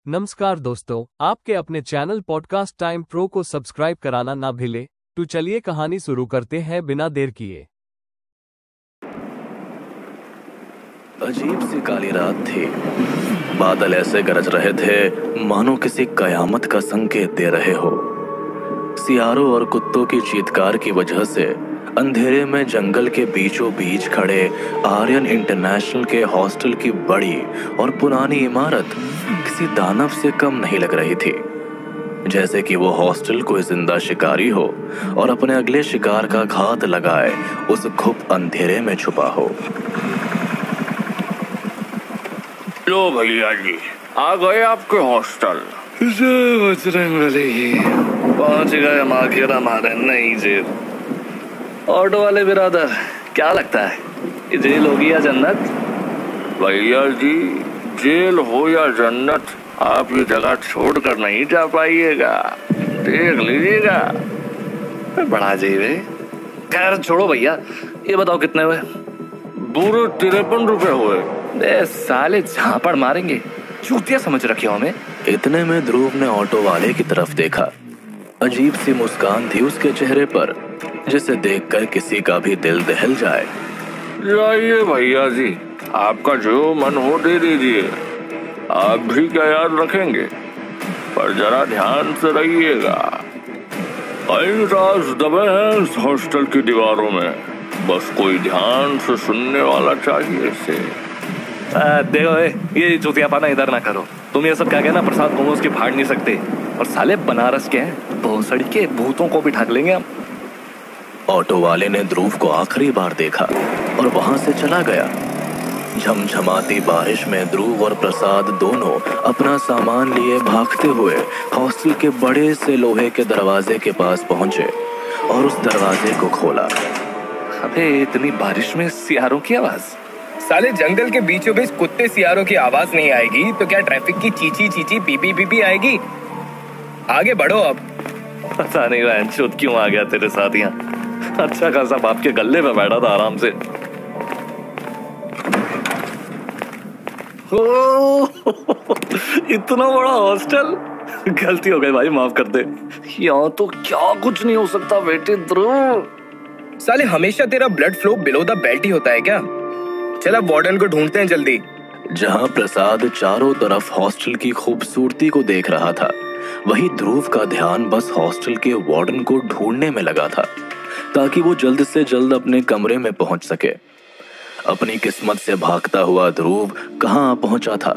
नमस्कार दोस्तों, आपके अपने चैनल पॉडकास्ट टाइम प्रो को सब्सक्राइब कराना ना भूलें। तो चलिए कहानी शुरू करते हैं बिना देर किए। अजीब सी काली रात थी। बादल ऐसे गरज रहे थे मानो किसी कयामत का संकेत दे रहे हो। सियारों और कुत्तों की चीत्कार की वजह से अंधेरे में जंगल के बीचों बीच खड़े आर्यन इंटरनेशनल के हॉस्टल की बड़ी और पुरानी इमारत किसी दानव से कम नहीं लग रही थी। जैसे कि वो हॉस्टल कोई जिंदा शिकारी हो और अपने अगले शिकार का घात लगाए उस घुप अंधेरे में छुपा हो। लो भैया जी, आ गए आपके हॉस्टल। पहुंच गए हम आखिर हमारे नई जेल। ऑटो वाले बिरादर, क्या लगता है ये जेल होगी या जन्नत? भैया जी, जेल हो या जन्नत, आप ये जगह छोड़कर नहीं जा पाइएगा। देख लीजिएगा। बड़ा अजीब है। खैर छोड़ो भैया, ये बताओ कितने हुए? पूरे 53 रुपए हुए। बे साले झापड़ मारेंगे, चूतिया समझ रखे हो हमें। इतने में ध्रुव ने ऑटो वाले की तरफ देखा। अजीब सी मुस्कान थी उसके चेहरे पर, जिसे देखकर किसी का भी दिल दहल जाए। जाइए भैया जी, आपका जो मन हो दे दीजिए। आप भी क्या याद रखेंगे, पर जरा ध्यान से रहिएगा। कई राज दबे हैं इस हॉस्टल की दीवारों में, बस कोई ध्यान से सुनने वाला चाहिए इसे। देखो ये चूतियापना इधर ना करो। तुम ये सब क्या कहना प्रसाद मोमोज के फाड़ नहीं सकते, और साले बनारस के हैं, भोसड़ी के भूतों को भी ढक लेंगे हम। ऑटो वाले ने ध्रुव को आखिरी बार देखा और वहां से चला गया। झमझमाती बारिश में ध्रुव और प्रसाद दोनों अपना सामान लिए भागते हुए हॉस्टल के बड़े से लोहे के दरवाजे के पास पहुंचे और उस दरवाजे को खोला। अबे इतनी बारिश में सियारों की आवाज? साले जंगल के बीचों बीच कुत्ते सियारों की आवाज नहीं आएगी तो क्या ट्रैफिक की चीची चीची पीपी पीपी आएगी? आगे बढ़ो अब। पता नहीं वैनचोद क्यों आ गया तेरे साथ यहाँ। अच्छा खासा बाप के गले में बैठा था आराम से। इतना बड़ा हॉस्टल, गलती हो गई भाई, माफ कर दे। यहाँ तो क्या कुछ नहीं हो सकता बेटे ध्रुव। साले हमेशा तेरा blood flow below the belt ही होता है क्या? चल अब वार्डन को ढूंढते हैं जल्दी। जहां प्रसाद चारों तरफ हॉस्टल की खूबसूरती को देख रहा था, वहीं ध्रुव का ध्यान बस हॉस्टल के वार्डन को ढूंढने में लगा था, ताकि वो जल्द से जल्द अपने कमरे में पहुंच सके। अपनी किस्मत से भागता हुआ ध्रुव कहां पहुंचा था?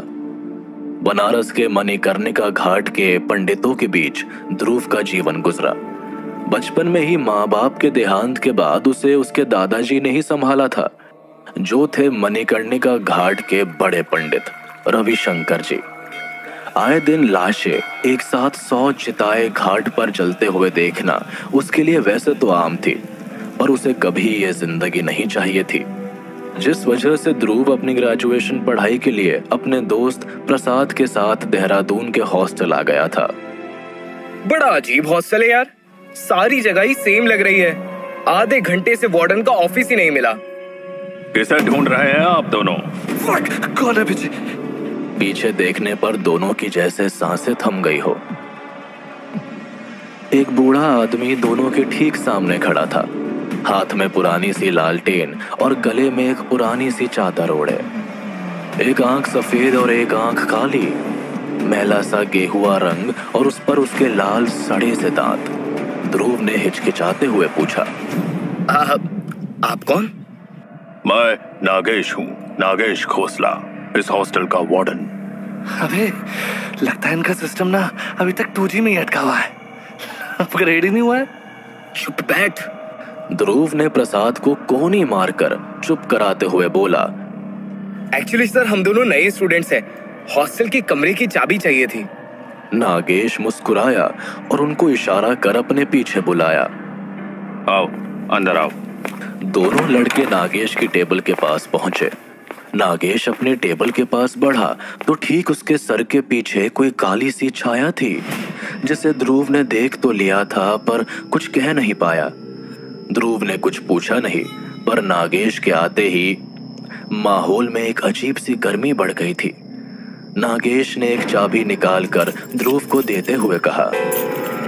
बनारस के मणिकर्णिका घाट के पंडितों के बीच ध्रुव का जीवन गुजरा। बचपन में ही माँ बाप के देहांत के बाद उसे उसके दादाजी ने ही संभाला था, जो थे मणिकर्णिका घाट के बड़े पंडित रविशंकर जी। आए दिन लाशें एक साथ 100 चिताएं घाट पर जलते हुए देखना उसके लिए वैसे तो आम थी, पर उसे कभी ये जिंदगी नहीं चाहिए थी, जिस वजह से ध्रुव अपनी ग्रेजुएशन पढ़ाई के लिए अपने दोस्त प्रसाद के साथ देहरादून के हॉस्टल आ गया था। बड़ा अजीब हॉस्टल है यार, सारी जगह ही सेम लग रही है। आधे घंटे से वार्डन का ऑफिस ही नहीं मिला। किसे ढूंढ रहे हैं आप दोनों? कौन है पीछे? पीछे देखने पर दोनों की जैसे सांसें थम गई हो। एक बूढ़ा आदमी दोनों के ठीक सामने खड़ा था, हाथ में पुरानी सी लालटेन और गले में एक पुरानी सी चादर ओढ़े। एक आंख सफेद और एक आंख काली, मैला सा गेहुआ रंग और उस पर उसके लाल सड़े से दांत। ध्रुव ने हिचकिचाते हुए पूछा, आप कौन? मैं नागेश हूँ, नागेश खोसला, इस हॉस्टल का वार्डन। अबे लगता है इनका सिस्टम ना अभी तक 2G में ही अटका हुआ है, अपग्रेड ही नहीं हुआ है। चुप बैठ। ध्रुव ने प्रसाद को कोहनी मारकर चुप कराते हुए बोला, एक्चुअली सर हम दोनों नए स्टूडेंट्स हैं, हॉस्टल की कमरे की चाबी चाहिए थी। नागेश मुस्कुराया और उनको इशारा कर अपने पीछे बुलाया। आओ अंदर आओ। दोनों लड़के नागेश की टेबल के पास पहुंचे। नागेश अपने टेबल के पास बढ़ा तो ठीक उसके सर के पीछे कोई काली सी छाया थी, जिसे ध्रुव ने देख तो लिया था पर कुछ कह नहीं पाया। ध्रुव ने कुछ पूछा नहीं, पर नागेश के आते ही माहौल में एक अजीब सी गर्मी बढ़ गई थी। नागेश ने एक चाबी निकालकर ध्रुव को देते हुए कहा,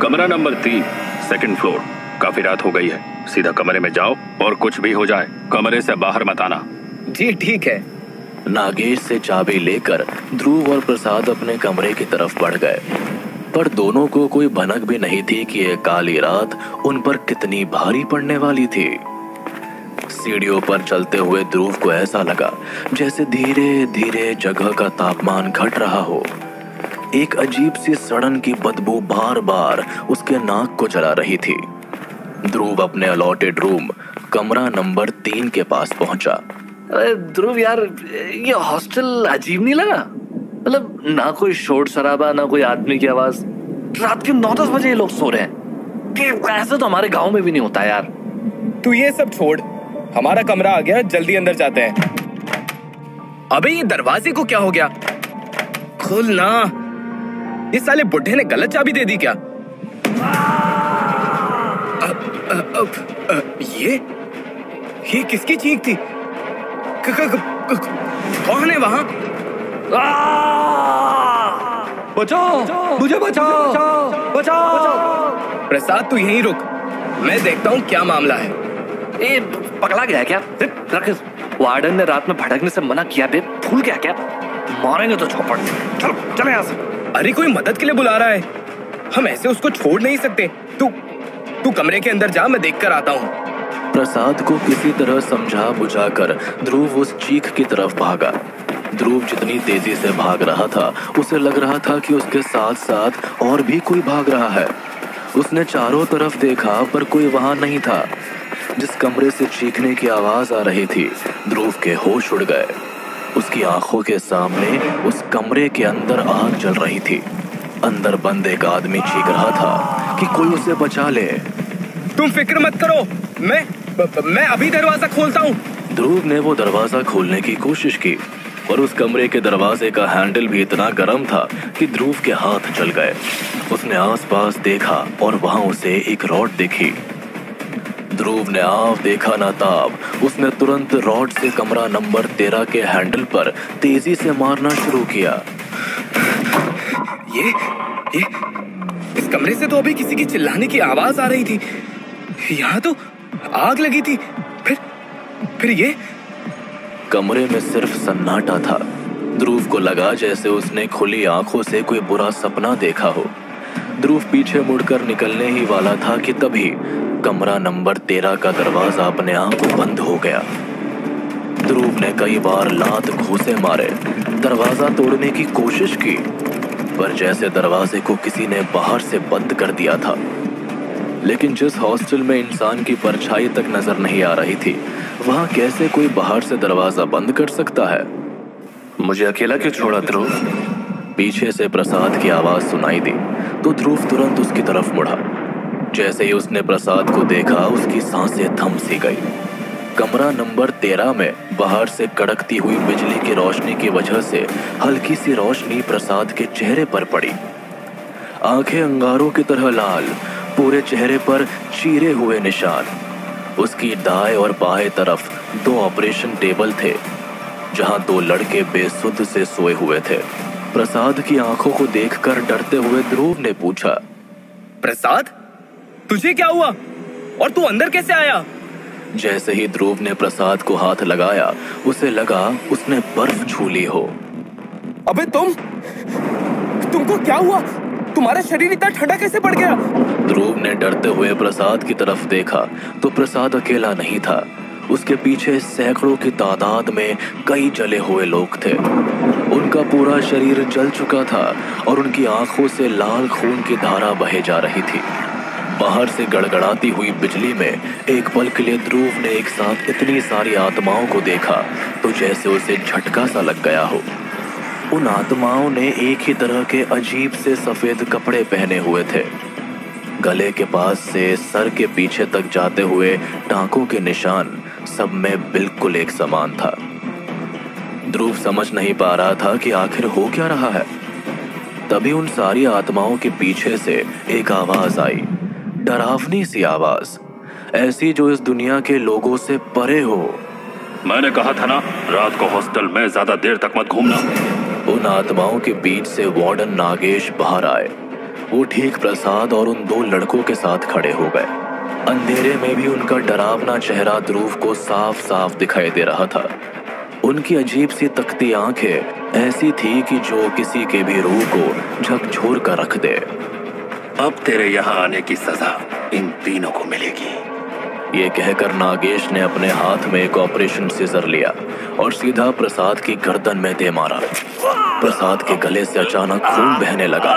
कमरा नंबर 3, सेकंड फ्लोर। काफी रात हो गई है, सीधा कमरे में जाओ और कुछ भी हो जाए कमरे से बाहर मत आना। जी ठीक है। नागेश से चाबी लेकर ध्रुव और प्रसाद अपने कमरे की तरफ बढ़ गए, पर दोनों को कोई भनक भी नहीं थी कि यह काली रात उन पर कितनी भारी पड़ने वाली थी। सीढ़ियों पर चलते हुए ध्रुव को ऐसा लगा जैसे धीरे धीरे जगह का तापमान घट रहा हो। एक अजीब सी सड़न की बदबू बार बार उसके नाक को जला रही थी। ध्रुव अपने अलॉटेड रूम कमरा नंबर 3 के पास पहुंचा। अरे ध्रुव यार, ये हॉस्टल अजीब नहीं लगा? मतलब ना कोई शोर शराबा, ना कोई आदमी की आवाज। रात के 9-10 बजे ये लोग सो रहे हैं कि ऐसा तो हमारे गांव में भी नहीं होता यार। तू ये सब छोड़, हमारा कमरा आ गया, जल्दी अंदर जाते हैं। अबे ये दरवाजे को क्या हो गया? खुल ना। इस साले बुड्ढे ने गलत चाबी दे दी क्या? ये किसकी चीख थी? कौन है वहां? बचाओ, मुझे बचाओ, बचाओ। प्रसाद तू यहीं रुक, मैं देखता हूँ क्या मामला है। ए, पगला गया क्या? रख, वार्डन ने रात में भड़कने से मना किया बे, भूल गया क्या? मारेंगे तो चौपड़। चल यहाँ से। अरे कोई मदद के लिए बुला रहा है, हम ऐसे उसको छोड़ नहीं सकते। तू कमरे के अंदर जा, मैं देख कर आता हूँ। प्रसाद को किसी तरह समझा बुझाकर ध्रुव उस चीख की तरफ भागा। ध्रुव जितनी तेजी से भाग रहा था, उसे लग रहा था कि उसके साथ साथ और भी कोई भाग रहा है। उसने चारों तरफ देखा पर कोई वहां नहीं था। जिस कमरे से चीखने की आवाज आ रही थी, ध्रुव के होश उड़ गए। उसकी आंखों के सामने उस कमरे के अंदर आग जल रही थी। अंदर बंद एक आदमी चीख रहा था कि कोई उसे बचा ले। तुम फिक्र मत करो, मैं अभी दरवाजा खोलता हूँ। ध्रुव ने वो दरवाजा खोलने की कोशिश की, और उस कमरे के दरवाजे का हैंडल भी इतना गर्म था कि ध्रुव के हाथ जल गए। उसने आसपास देखा और वहां उसे एक रॉड दिखी। ध्रुव ने आव देखा ना ताब, उसने तुरंत रॉड से कमरा नंबर 13 के हैंडल पर तेजी से मारना शुरू किया। ये इस कमरे से तो अभी किसी की चिल्लाने की आवाज आ रही थी। यहाँ तो आग लगी थी। फिर ये कमरे में सिर्फ सन्नाटा था। ध्रुव को लगा जैसे उसने खुली आंखों से कोई बुरा सपना देखा हो। ध्रुव पीछे मुड़कर निकलने ही वाला था कि तभी कमरा नंबर 13 का दरवाजा अपने आप बंद हो गया। ध्रुव ने कई बार लात घूंसे मारे, दरवाजा तोड़ने की कोशिश की, पर जैसे दरवाजे को किसी ने बाहर से बंद कर दिया था। लेकिन जिस हॉस्टल में इंसान की परछाई तक नजर नहीं आ रही थी, वहां कैसे कोई बाहर से दरवाजा बंद कर सकता है? मुझे अकेला क्यों छोड़ा ध्रुव? पीछे से प्रसाद की आवाज सुनाई दी तो ध्रुव तुरंत उसकी तरफ मुड़ा। जैसे ही उसने प्रसाद को देखा, उसकी सांसें थम सी गई। कमरा नंबर 13 में बाहर से कड़कती हुई बिजली की रोशनी की वजह से हल्की सी रोशनी प्रसाद के चेहरे पर पड़ी। आंखें अंगारों की तरह लाल, पूरे चेहरे पर चीरे हुए निशान। उसकी दाएं और बाएं तरफ 2 ऑपरेशन टेबल थे, जहां 2 लड़के बेसुध से सोए हुए थे। प्रसाद की आंखों को देखकर डरते हुए ध्रुव ने पूछा, प्रसाद, तुझे क्या हुआ और तू अंदर कैसे आया? जैसे ही ध्रुव ने प्रसाद को हाथ लगाया, उसे लगा उसने बर्फ छू ली हो। अबे तुमको क्या हुआ? तुम्हारा शरीर इतना ठंडा कैसे पड़ गया? ध्रुव ने डरते हुए प्रसाद की तरफ देखा तो प्रसाद अकेला नहीं था। उसके पीछे सैकड़ों की तादाद में कई जले हुए लोग थे। उनका पूरा शरीर जल चुका था और उनकी आंखों से लाल खून की धारा बहे जा रही थी। बाहर से गड़गड़ाती हुई बिजली में एक पल के लिए ध्रुव ने एक साथ इतनी सारी आत्माओं को देखा तो जैसे उसे झटका सा लग गया हो। उन आत्माओं ने एक ही तरह के अजीब से सफेद कपड़े पहने हुए थे। गले के पास से सर के पीछे तक जाते हुए टांकों के निशान सब में बिल्कुल एक समान था। ध्रुव समझ नहीं पा रहा था कि आखिर हो क्या रहा है। तभी उन सारी आत्माओं के पीछे से एक आवाज आई, डरावनी सी आवाज, ऐसी जो इस दुनिया के लोगों से परे हो। मैंने कहा था ना, रात को हॉस्टल में ज्यादा देर तक मत घूमना। उन आत्माओं के बीच से वार्डन नागेश बाहर आए। वो ठीक प्रसाद और उन 2 लड़कों के साथ खड़े हो गए। अंधेरे में भी उनका डरावना चेहरा ध्रुव को साफ साफ दिखाई दे रहा था। उनकी अजीब सी तकती आंखें ऐसी थी कि जो किसी के भी रूह को झकझोर कर रख दे। अब तेरे यहाँ आने की सजा इन तीनों को मिलेगी। ये कहकर नागेश ने अपने हाथ में एक ऑपरेशन सीजर लिया और सीधा प्रसाद की गर्दन में दे मारा। प्रसाद के गले से अचानक खून बहने लगा।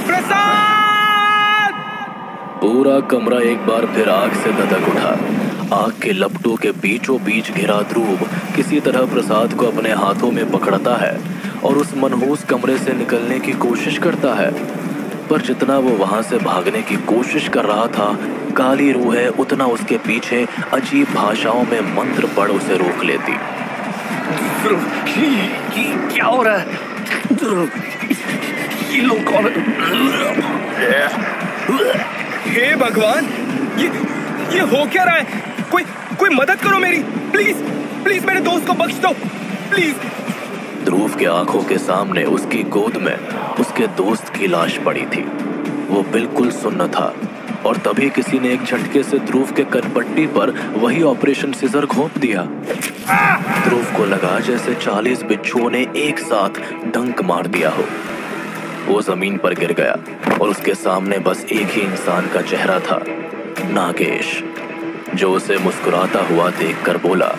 प्रसाद! पूरा कमरा एक बार फिर आग से धधक उठा। आग के लपटों के बीचों बीच घिरा ध्रुव किसी तरह प्रसाद को अपने हाथों में पकड़ता है और उस मनहूस कमरे से निकलने की कोशिश करता है। पर जितना वो वहां से भागने की कोशिश कर रहा था, काली रूहें उतना उसके पीछे अजीब भाषाओं में मंत्र पढ़ उसे रोक लेती। क्या हो रहा है? ये लोग कौन है? हे भगवान, ये हो क्या रहा है? कोई मदद करो मेरी, प्लीज प्लीज, मेरे दोस्त को बख्श दो प्लीज। ध्रुव के आंखों के सामने उसकी गोद में उसके दोस्त की लाश पड़ी थी। वो बिल्कुल सुन्न था और तभी किसी ने एक झटके से ध्रुव के कनपट्टी पर वही ऑपरेशन सीजर घोंप दिया। ध्रुव को लगा जैसे 40 बिच्छुओं ने एक साथ डंक मार दिया हो। वो जमीन पर गिर गया और उसके सामने बस एक ही इंसान का चेहरा था, नागेश, जो उसे मुस्कुराता हुआ देखकर बोला,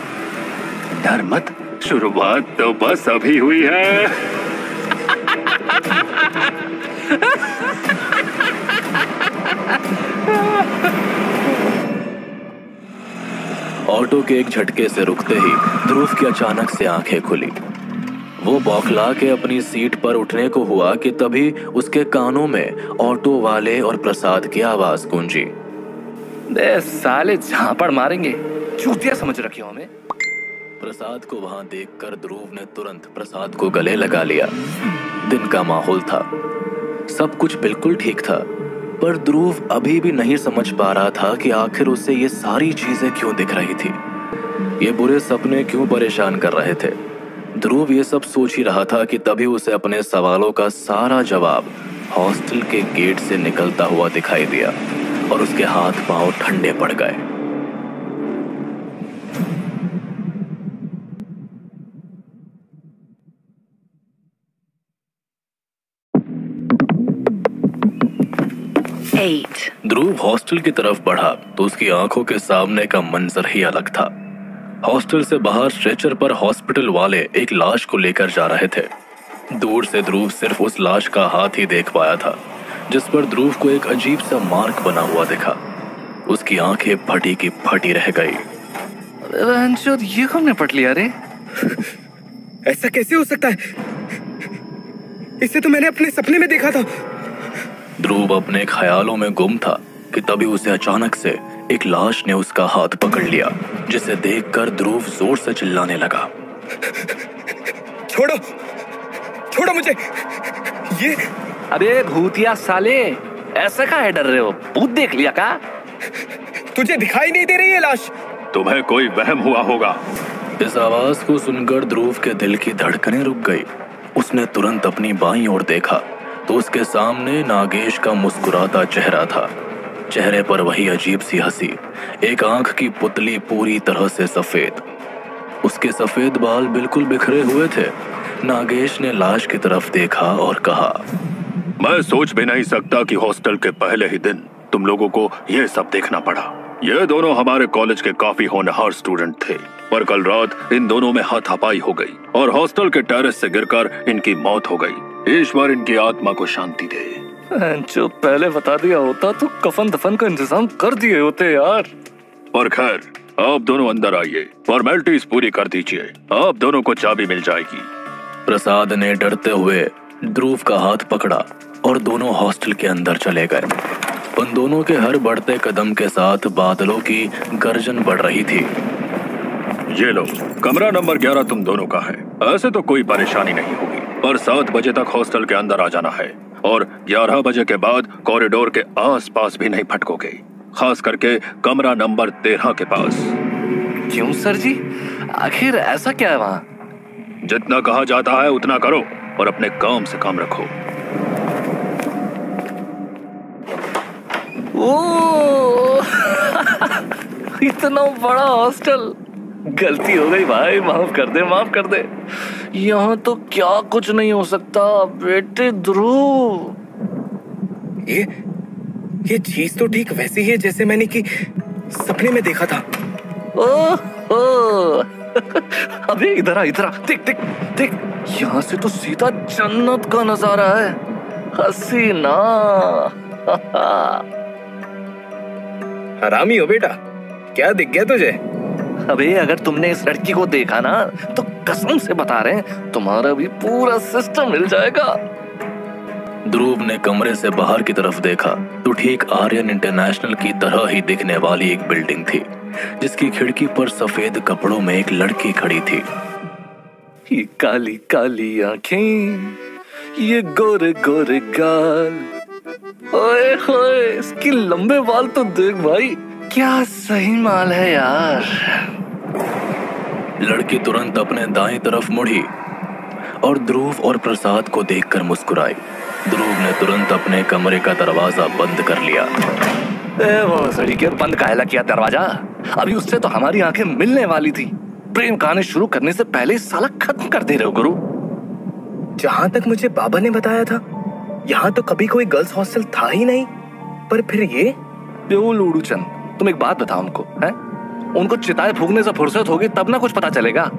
डर मत, शुरुआत तो बस अभी हुई है। ऑटो के एक झटके से रुकते ही ध्रुव की अचानक से आंखें खुली। वो बौखला के अपनी सीट पर उठने को हुआ कि तभी उसके कानों में ऑटो वाले और प्रसाद की आवाज गूंजी। बे साले झापड़ मारेंगे, चूतिया समझ रखे हो हमें। प्रसाद को वहां देखकर ध्रुव ने तुरंत प्रसाद को गले लगा लिया। दिन का माहौल था, सब कुछ बिल्कुल ठीक था, पर ध्रुव अभी भी नहीं समझ पा रहा था कि आखिर उसे ये सारी चीजें क्यों दिख रही थी, ये बुरे सपने क्यों परेशान कर रहे थे। ध्रुव ये सब सोच ही रहा था कि तभी उसे अपने सवालों का सारा जवाब हॉस्टल के गेट से निकलता हुआ दिखाई दिया और उसके हाथ पांव ठंडे पड़ गए। ध्रुव हॉस्टल की तरफ बढ़ा तो उसकी आंखों के सामने का मंजर ही अलग था। हॉस्टल से बाहर स्ट्रेचर पर हॉस्पिटल वाले एक लाश को लेकर जा रहे थे। दूर से ध्रुव सिर्फ उस लाश का हाथ ही देख पाया था, जिस पर ध्रुव को एक अजीब सा मार्क बना हुआ दिखा। उसकी आंखें फटी की फटी रह गई। ये कौन ने पट लिया रे? ऐसा कैसे हो सकता है? इसे तो मैंने अपने सपने में देखा था। ध्रुव अपने ख्यालों में गुम था कि तभी उसे अचानक से एक लाश ने उसका हाथ पकड़ लिया, जिसे देखकर ध्रुव जोर से चिल्लाने लगा। छोड़ो, छोड़ो मुझे। ये अबे भूतिया साले, ऐसे काहे डर रहे हो? भूत देख लिया का? तुझे दिखाई नहीं दे रही है लाश? तुम्हें कोई वहम हुआ होगा। इस आवाज को सुनकर ध्रुव के दिल की धड़कनें रुक गई। उसने तुरंत अपनी बाईं ओर देखा तो उसके सामने नागेश का मुस्कुराता चेहरा था। चेहरे पर वही अजीब सी हंसी, एक आंख की पुतली पूरी तरह से सफेद। उसके सफेद बाल बिल्कुल बिखरे हुए थे। नागेश ने लाश की तरफ देखा और कहा, मैं सोच भी नहीं सकता कि हॉस्टल के पहले ही दिन तुम लोगों को यह सब देखना पड़ा। ये दोनों हमारे कॉलेज के काफी होनहार स्टूडेंट थे, पर कल रात इन दोनों में हाथापाई हो गई और हॉस्टल के टेरेस से गिरकर इनकी मौत हो गई। ईश्वर इनकी आत्मा को शांति दे। जो पहले बता दिया होता तो कफन दफन का इंतजाम कर दिए होते यार। और खैर, आप दोनों अंदर आइए, फॉर्मेलिटीज पूरी कर दीजिए, आप दोनों को चाबी मिल जाएगी। प्रसाद ने डरते हुए ध्रुव का हाथ पकड़ा और दोनों हॉस्टल के अंदर चले गए। उन दोनों के हर बढ़ते कदम के साथ बादलों की गर्जन बढ़ रही थी। ये लो, कमरा नंबर 11 तुम दोनों का है। ऐसे तो कोई परेशानी नहीं होगी, पर 7 बजे तक हॉस्टल के अंदर आ जाना है और 11 बजे के बाद कॉरिडोर के आसपास भी नहीं भटकोगे, खास करके कमरा नंबर 13 के पास। क्यों सर जी, आखिर ऐसा क्या है वहाँ? जितना कहा जाता है उतना करो, और अपने काम से काम रखो। ओ इतना बड़ा हॉस्टल, गलती हो गई भाई, माफ कर दे, माफ कर दे। यहाँ तो क्या कुछ नहीं हो सकता बेटे ध्रुव। ये चीज तो ठीक वैसी ही है जैसे मैंने कि सपने में देखा था। ओह अबे इधर आ, इधर आ, देख देख देख, यहाँ से तो सीधा जन्नत का नजारा है। हसीना हरामी हो बेटा, क्या दिख गया तुझे? अबे अगर तुमने इस लड़की को देखा ना तो कसम से बता रहे हैं तुम्हारा भी पूरा सिस्टम मिल जाएगा। ध्रुव ने कमरे से बाहर की तरफ देखा तो ठीक आर्यन इंटरनेशनल की तरह ही दिखने वाली एक बिल्डिंग थी, जिसकी खिड़की पर सफेद कपड़ों में एक लड़की खड़ी थी। ये काली काली आंखें, ये गोरे गोरे गाल, ओए होए इसके लंबे बाल तो देख भाई, क्या सही माल है यार। लड़की तुरंत अपने दाएं तरफ मुड़ी और ध्रुव और प्रसाद को देखकर मुस्कुराई। ध्रुव ने तुरंत अपने कमरे का दरवाजा बंद कर लिया। वो सड़ी के बंद काहेला किया दरवाजा? अभी उससे तो हमारी आंखें मिलने वाली थी। प्रेम कहानी शुरू करने से पहले साला खत्म कर दे रहे हो गुरु। जहां तक मुझे बाबा ने बताया था, यहाँ तो कभी कोई गर्ल्स हॉस्टल था ही नहीं, पर फिर ये लूडू चंद, तुम एक बात बताओ हमको, हैं? उनको चिताएं फूकने से फुर्सत होगी तब ना कुछ पता चलेगा।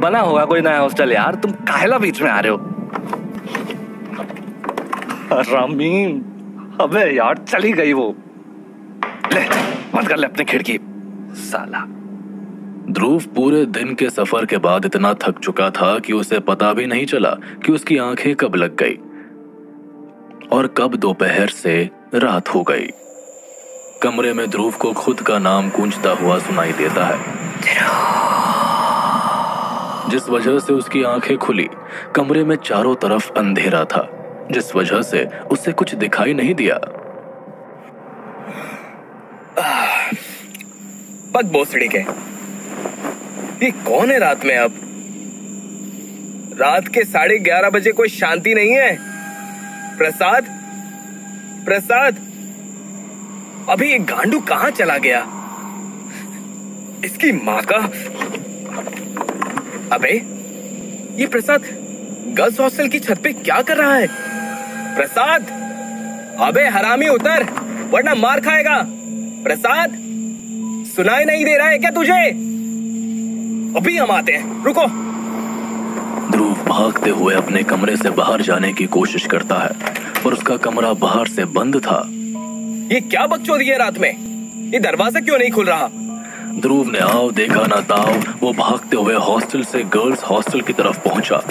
बना होगा कोई नया हॉस्टल यार, तुम काहेला बीच में आ रहे हो? रामीन, अबे यार चली गई वो। ले बंद कर ले अपनी खिड़की साला। ध्रुव पूरे दिन के सफर के बाद इतना थक चुका था कि उसे पता भी नहीं चला कि उसकी आंखें कब लग गई और कब दोपहर से रात हो गई। कमरे में ध्रुव को खुद का नाम गूंजता हुआ सुनाई देता है, जिस वजह से उसकी आंखें खुली। कमरे में चारों तरफ अंधेरा था, जिस वजह से उसे कुछ दिखाई नहीं दिया। पग भोसड़ी के, ये कौन है रात में? अब रात के 11:30 बजे कोई शांति नहीं है। प्रसाद, प्रसाद, अभी ये गांडू कहां चला गया? इसकी माँ का। अबे ये प्रसाद गर्ल्स हॉस्टल की छत पे क्या कर रहा है? प्रसाद, अबे हरामी उतर वरना मार खाएगा। प्रसाद, सुनाई नहीं दे रहा है क्या तुझे? अभी हम आते हैं, रुको। ध्रुव भागते हुए अपने कमरे से बाहर जाने की कोशिश करता है, पर उसका कमरा बाहर से बंद था। ये क्या बकचोदी है रात में? ये दरवाजा क्यों नहीं खुल रहा? ध्रुव ने आओ देखा ना ताओ, वो भागते हुए हॉस्टल से गर्ल्स हॉस्टल की तरफ पहुंचा।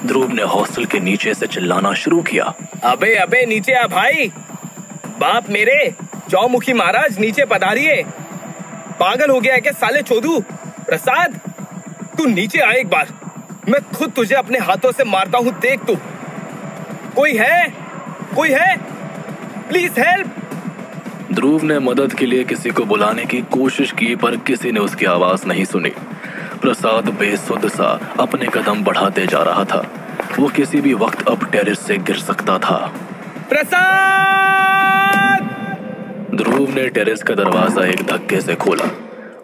ध्रुव ने हॉस्टल के नीचे से चिल्लाना शुरू किया, अबे अबे नीचे आ भाई, बाप मेरे चौमुखी महाराज नीचे पधारिए। पागल हो गया है क्या साले चोदू? प्रसाद, तू नीचे आ एक बार, मैं खुद तुझे अपने हाथों से मारता हूँ, देख तू। कोई है? कोई है? Please help. ध्रुव ने मदद के लिए किसी को बुलाने की कोशिश की, पर किसी ने उसकी आवाज नहीं सुनी। प्रसाद बेसुध सा अपने कदम बढ़ाते जा रहा था। वो किसी भी वक्त अब टेरेस से गिर सकता था। प्रसाद! ध्रुव ने टेरेस का दरवाजा एक धक्के से खोला,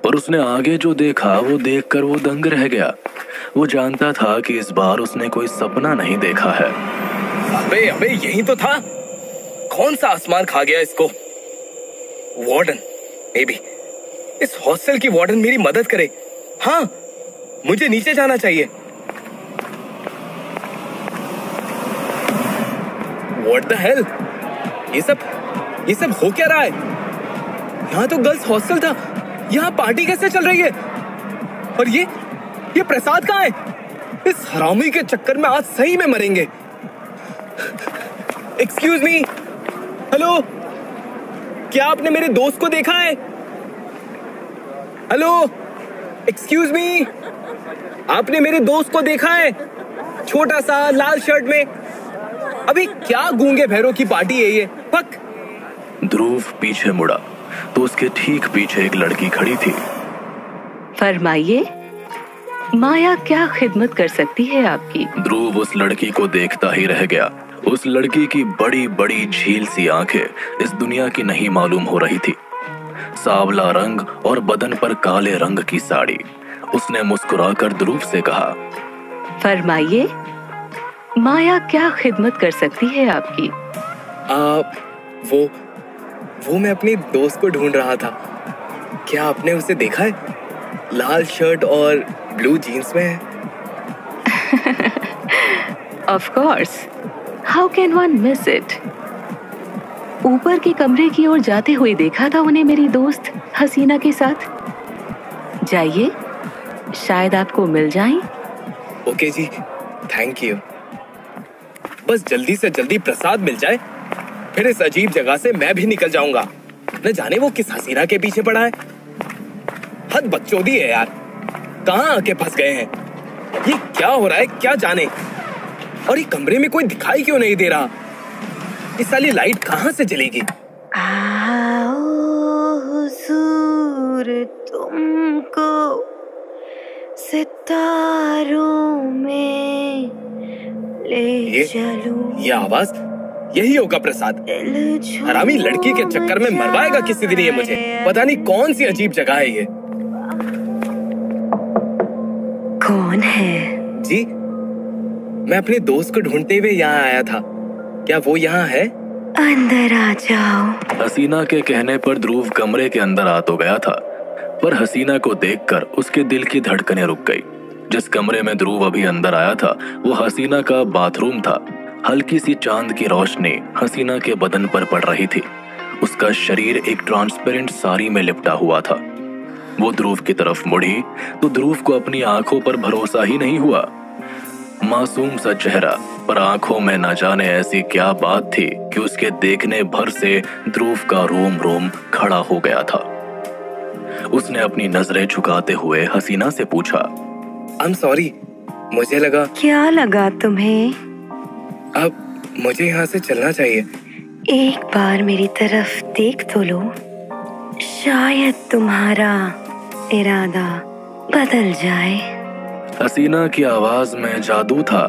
पर उसने आगे जो देखा वो देखकर वो दंग रह गया। वो जानता था कि इस बार उसने कोई सपना नहीं देखा है। अबे अबे यही तो था। कौन सा आसमान खा गया इसको? वार्डन, मे बी इस हॉस्टल की वार्डन मेरी मदद करे। हाँ, मुझे नीचे जाना चाहिए। What the hell? ये सब हो क्या रहा है? यहाँ तो गर्ल्स हॉस्टल था, यहाँ पार्टी कैसे चल रही है? और ये प्रसाद कहाँ है? इस हरामी के चक्कर में आज सही में मरेंगे। एक्सक्यूज मी, हेलो, क्या आपने मेरे दोस्त को देखा है? हेलो, एक्सक्यूज मी, आपने मेरे दोस्त को देखा है? छोटा सा लाल शर्ट में। अभी क्या गूंगे भैरों की पार्टी है ये? फक। ध्रुव पीछे मुड़ा तो उसके ठीक पीछे एक लड़की खड़ी थी। फरमाइए। माया क्या खिदमत कर सकती है आपकी? ध्रुव उस लड़की को देखता ही रह गया। उस लड़की की बड़ी बड़ी झील सी आंखें इस दुनिया की नहीं मालूम हो रही थी। सांवला रंग और बदन पर काले रंग की साड़ी। उसने मुस्कुराकर ध्रुव से कहा, फरमाइए, माया क्या खिदमत कर सकती है आपकी? वो मैं अपनी दोस्त को ढूंढ रहा था। क्या आपने उसे देखा है? लाल शर्ट और ब्लू जीन्स में है। Of course, how can one miss it? ऊपर के कमरे की ओर जाते हुए देखा था उन्हें मेरी दोस्त हसीना के साथ। जाइए, शायद आपको मिल जाएं। ओके जी, थैंक यू। बस जल्दी से जल्दी प्रसाद मिल जाए, फिर इस अजीब जगह से मैं भी निकल जाऊंगा। न जाने वो किस हसीना के पीछे पड़ा है। हद बकचोदी है यार, कहाँ आके फंस गए हैं? ये क्या हो रहा है क्या जाने। और ये कमरे में कोई दिखाई क्यों नहीं दे रहा? इस साली लाइट कहाँ से जलेगी? आओ हुजूर, तुमको सितारों में ले चलूं। ये आवाज, यही होगा प्रसाद। हरामी लड़की के चक्कर में मरवाएगा किसी दिन ये मुझे। पता नहीं कौन सी अजीब जगह है ये। कौन है? जी, मैं अपने दोस्त को ढूंढते हुए यहाँ आया था। क्या वो यहाँ है? अंदर आ जाओ। हसीना के कहने पर ध्रुव कमरे के अंदर आ तो गया था, पर हसीना को देखकर उसके दिल की धड़कनें रुक गई। जिस कमरे में ध्रुव अभी अंदर आया था वो हसीना का बाथरूम था। हल्की सी चांद की रोशनी हसीना के बदन पर पड़ रही थी। उसका शरीर एक ट्रांसपेरेंट साड़ी में लिपटा हुआ था। वो ध्रुव की तरफ मुड़ी तो ध्रुव को अपनी आंखों पर भरोसा ही नहीं हुआ। मासूम सा चेहरा, पर आंखों में न जाने ऐसी क्या बात थी कि उसके देखने भर से ध्रुव का रोम रोम खड़ा हो गया था। उसने अपनी नजरें झुकाते हुए हसीना से पूछा, I'm sorry, मुझे लगा। क्या लगा तुम्हें? अब मुझे यहाँ से चलना चाहिए। एक बार मेरी तरफ देख तो लो, शायद तुम्हारा इरादा बदल जाए। हसीना की आवाज में जादू था।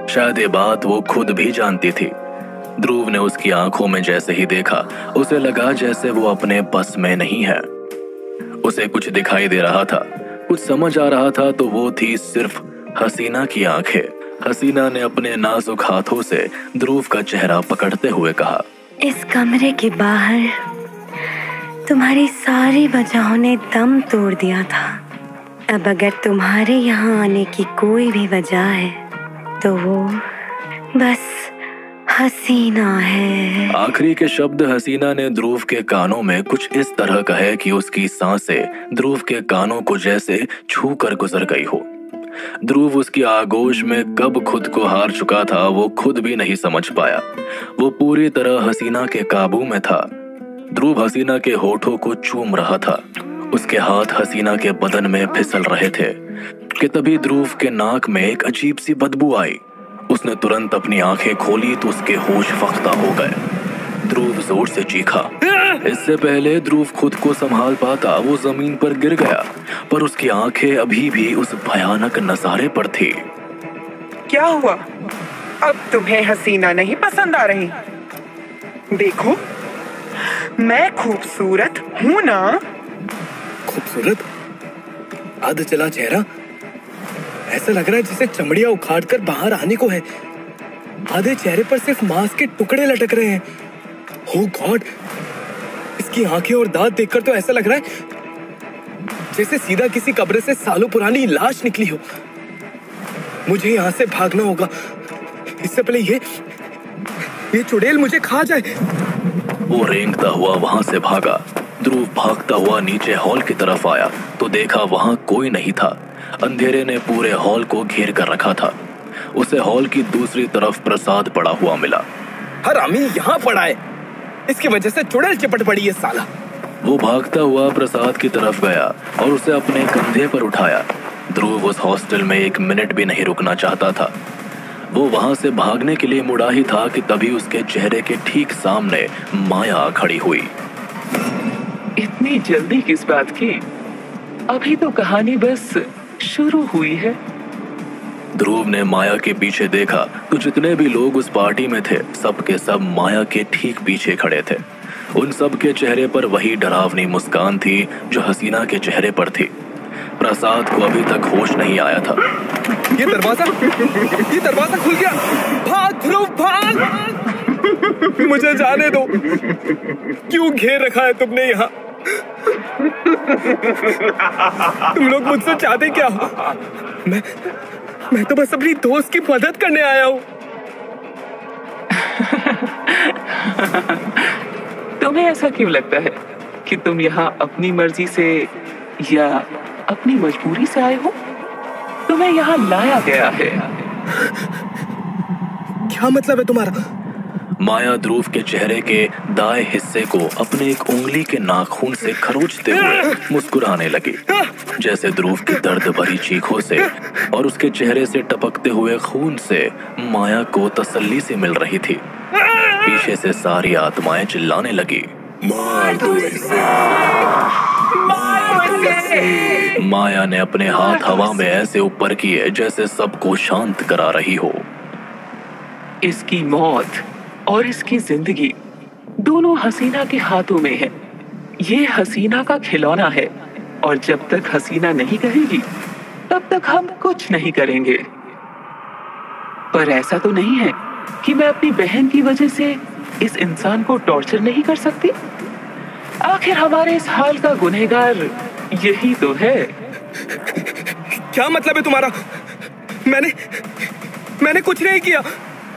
शायद ये बात वो खुद भी जानती थी। ध्रुव ने उसकी आंखों में जैसे ही देखा, उसे लगा जैसे वो अपने बस में नहीं है। उसे कुछ दिखाई दे रहा था, कुछ समझ आ रहा था, तो वो थी सिर्फ हसीना की आंखें। हसीना ने अपने नाजुक हाथों से ध्रुव का चेहरा पकड़ते हुए कहा, इस कमरे के बाहर तुम्हारी सारी वजहों ने दम तोड़ दिया था। अब अगर तुम्हारे यहाँ आने की कोई भी वजह है तो वो बस हसीना है। आखिरी के शब्द हसीना ने ध्रुव के कानों में कुछ इस तरह कहे कि उसकी सांसें ध्रुव के कानों को जैसे छू कर गुजर गई हो। ध्रुव उसकी आगोश में कब खुद को हार चुका था वो खुद भी नहीं समझ पाया। वो पूरी तरह हसीना के काबू में था। ध्रुव हसीना के होठों को चूम रहा था। उसके हाथ हसीना के बदन में फिसल रहे थे कि तभी ध्रुव के नाक में एक अजीब सी बदबू आई। उसने तुरंत अपनी आंखें खोली तो उसके होश फख्ता हो गए। ध्रुव जोर से चीखा। इससे पहले ध्रुव खुद को संभाल पाता वो जमीन पर गिर गया, पर उसकी आंखें अभी भी उस भयानक नजारे पर थी। क्या हुआ? अब तुम्हें हसीना नहीं पसंद आ रही? देखो, मैं खूबसूरत हूँ ना? खूबसूरत? आधा चला चेहरा, ऐसा लग रहा है जैसे चमड़ियां उखाड़ कर बाहर आने को है। आधे चेहरे पर सिर्फ मांस के टुकड़े लटक रहे हैं। ओह गॉड, इसकी आंखें और दांत देखकर तो ऐसा लग रहा है जैसे सीधा किसी कब्र से सालों पुरानी लाश निकली हो। मुझे यहाँ से भागना होगा, इससे पहले ये चुड़ैल मुझे खा जाए। वो रेंगता हुआ वहां से भागा। ध्रुव भागता हुआ नीचे हॉल की तरफ आया तो देखा वहां कोई नहीं था। अंधेरे ने पूरे हॉल को घेर कर रखा था। उसे हॉल की दूसरी तरफ प्रसाद पड़ा हुआ मिला। हरामी यहाँ पड़ा है, इसकी वजह से चुड़ैल चिपट पड़ी है साला। वो भागता हुआ प्रसाद की तरफ गया और उसे अपने कंधे पर उठाया। ध्रुव उस हॉस्टल में एक मिनट भी नहीं रुकना चाहता था। वो वहां से भागने के लिए मुड़ा ही था कि तभी उसके चेहरे के ठीक सामने माया खड़ी हुई। इतनी जल्दी किस बात की? अभी तो कहानी बस शुरू हुई है। ध्रुव ने माया के पीछे देखा तो जितने भी लोग उस पार्टी में थे सब के सब माया के ठीक पीछे खड़े थे। उन सब के चेहरे पर वही डरावनी मुस्कान थी जो हसीना के चेहरे पर थी। प्रसाद को अभी तक होश नहीं आया था। ये दरवाजा खुल गया। भाग ध्रुव भाग। मुझे जाने दो। क्यों घेर रखा है तुमने यहाँ? तुम लोग मुझसे चाहते क्या हो? मैं तो बस अपनी दोस्त की मदद करने आया हूँ। तुम्हें ऐसा क्यों लगता है कि तुम यहाँ अपनी मर्जी से या अपनी मजबूरी से आए हो? तुम्हें यहाँ लाया गया है। क्या मतलब है तुम्हारा? माया ध्रुव के चेहरे के दाएं हिस्से को अपने एक उंगली के नाखून से खरोंचते हुए मुस्कुराने लगी, जैसे ध्रुव की दर्द भरी चीखों से और उसके चेहरे से टपकते हुए खून से माया को तसल्ली से मिल रही थी। पीछे से सारी आत्माएं चिल्लाने लगी, मार दो इसे। माया ने अपने हाथ हवा में ऐसे ऊपर किए जैसे सबको शांत करा रही हो। इसकी मौत और इसकी जिंदगी दोनों हसीना के हाथों में है। ये हसीना का खिलौना है और जब तक हसीना नहीं कहेगी तब तक हम कुछ नहीं करेंगे। पर ऐसा तो नहीं है कि मैं अपनी बहन की वजह से इस इंसान को टॉर्चर नहीं कर सकती। आखिर हमारे इस हाल का गुनहगार यही तो है। क्या मतलब है तुम्हारा? मैंने कुछ नहीं किया।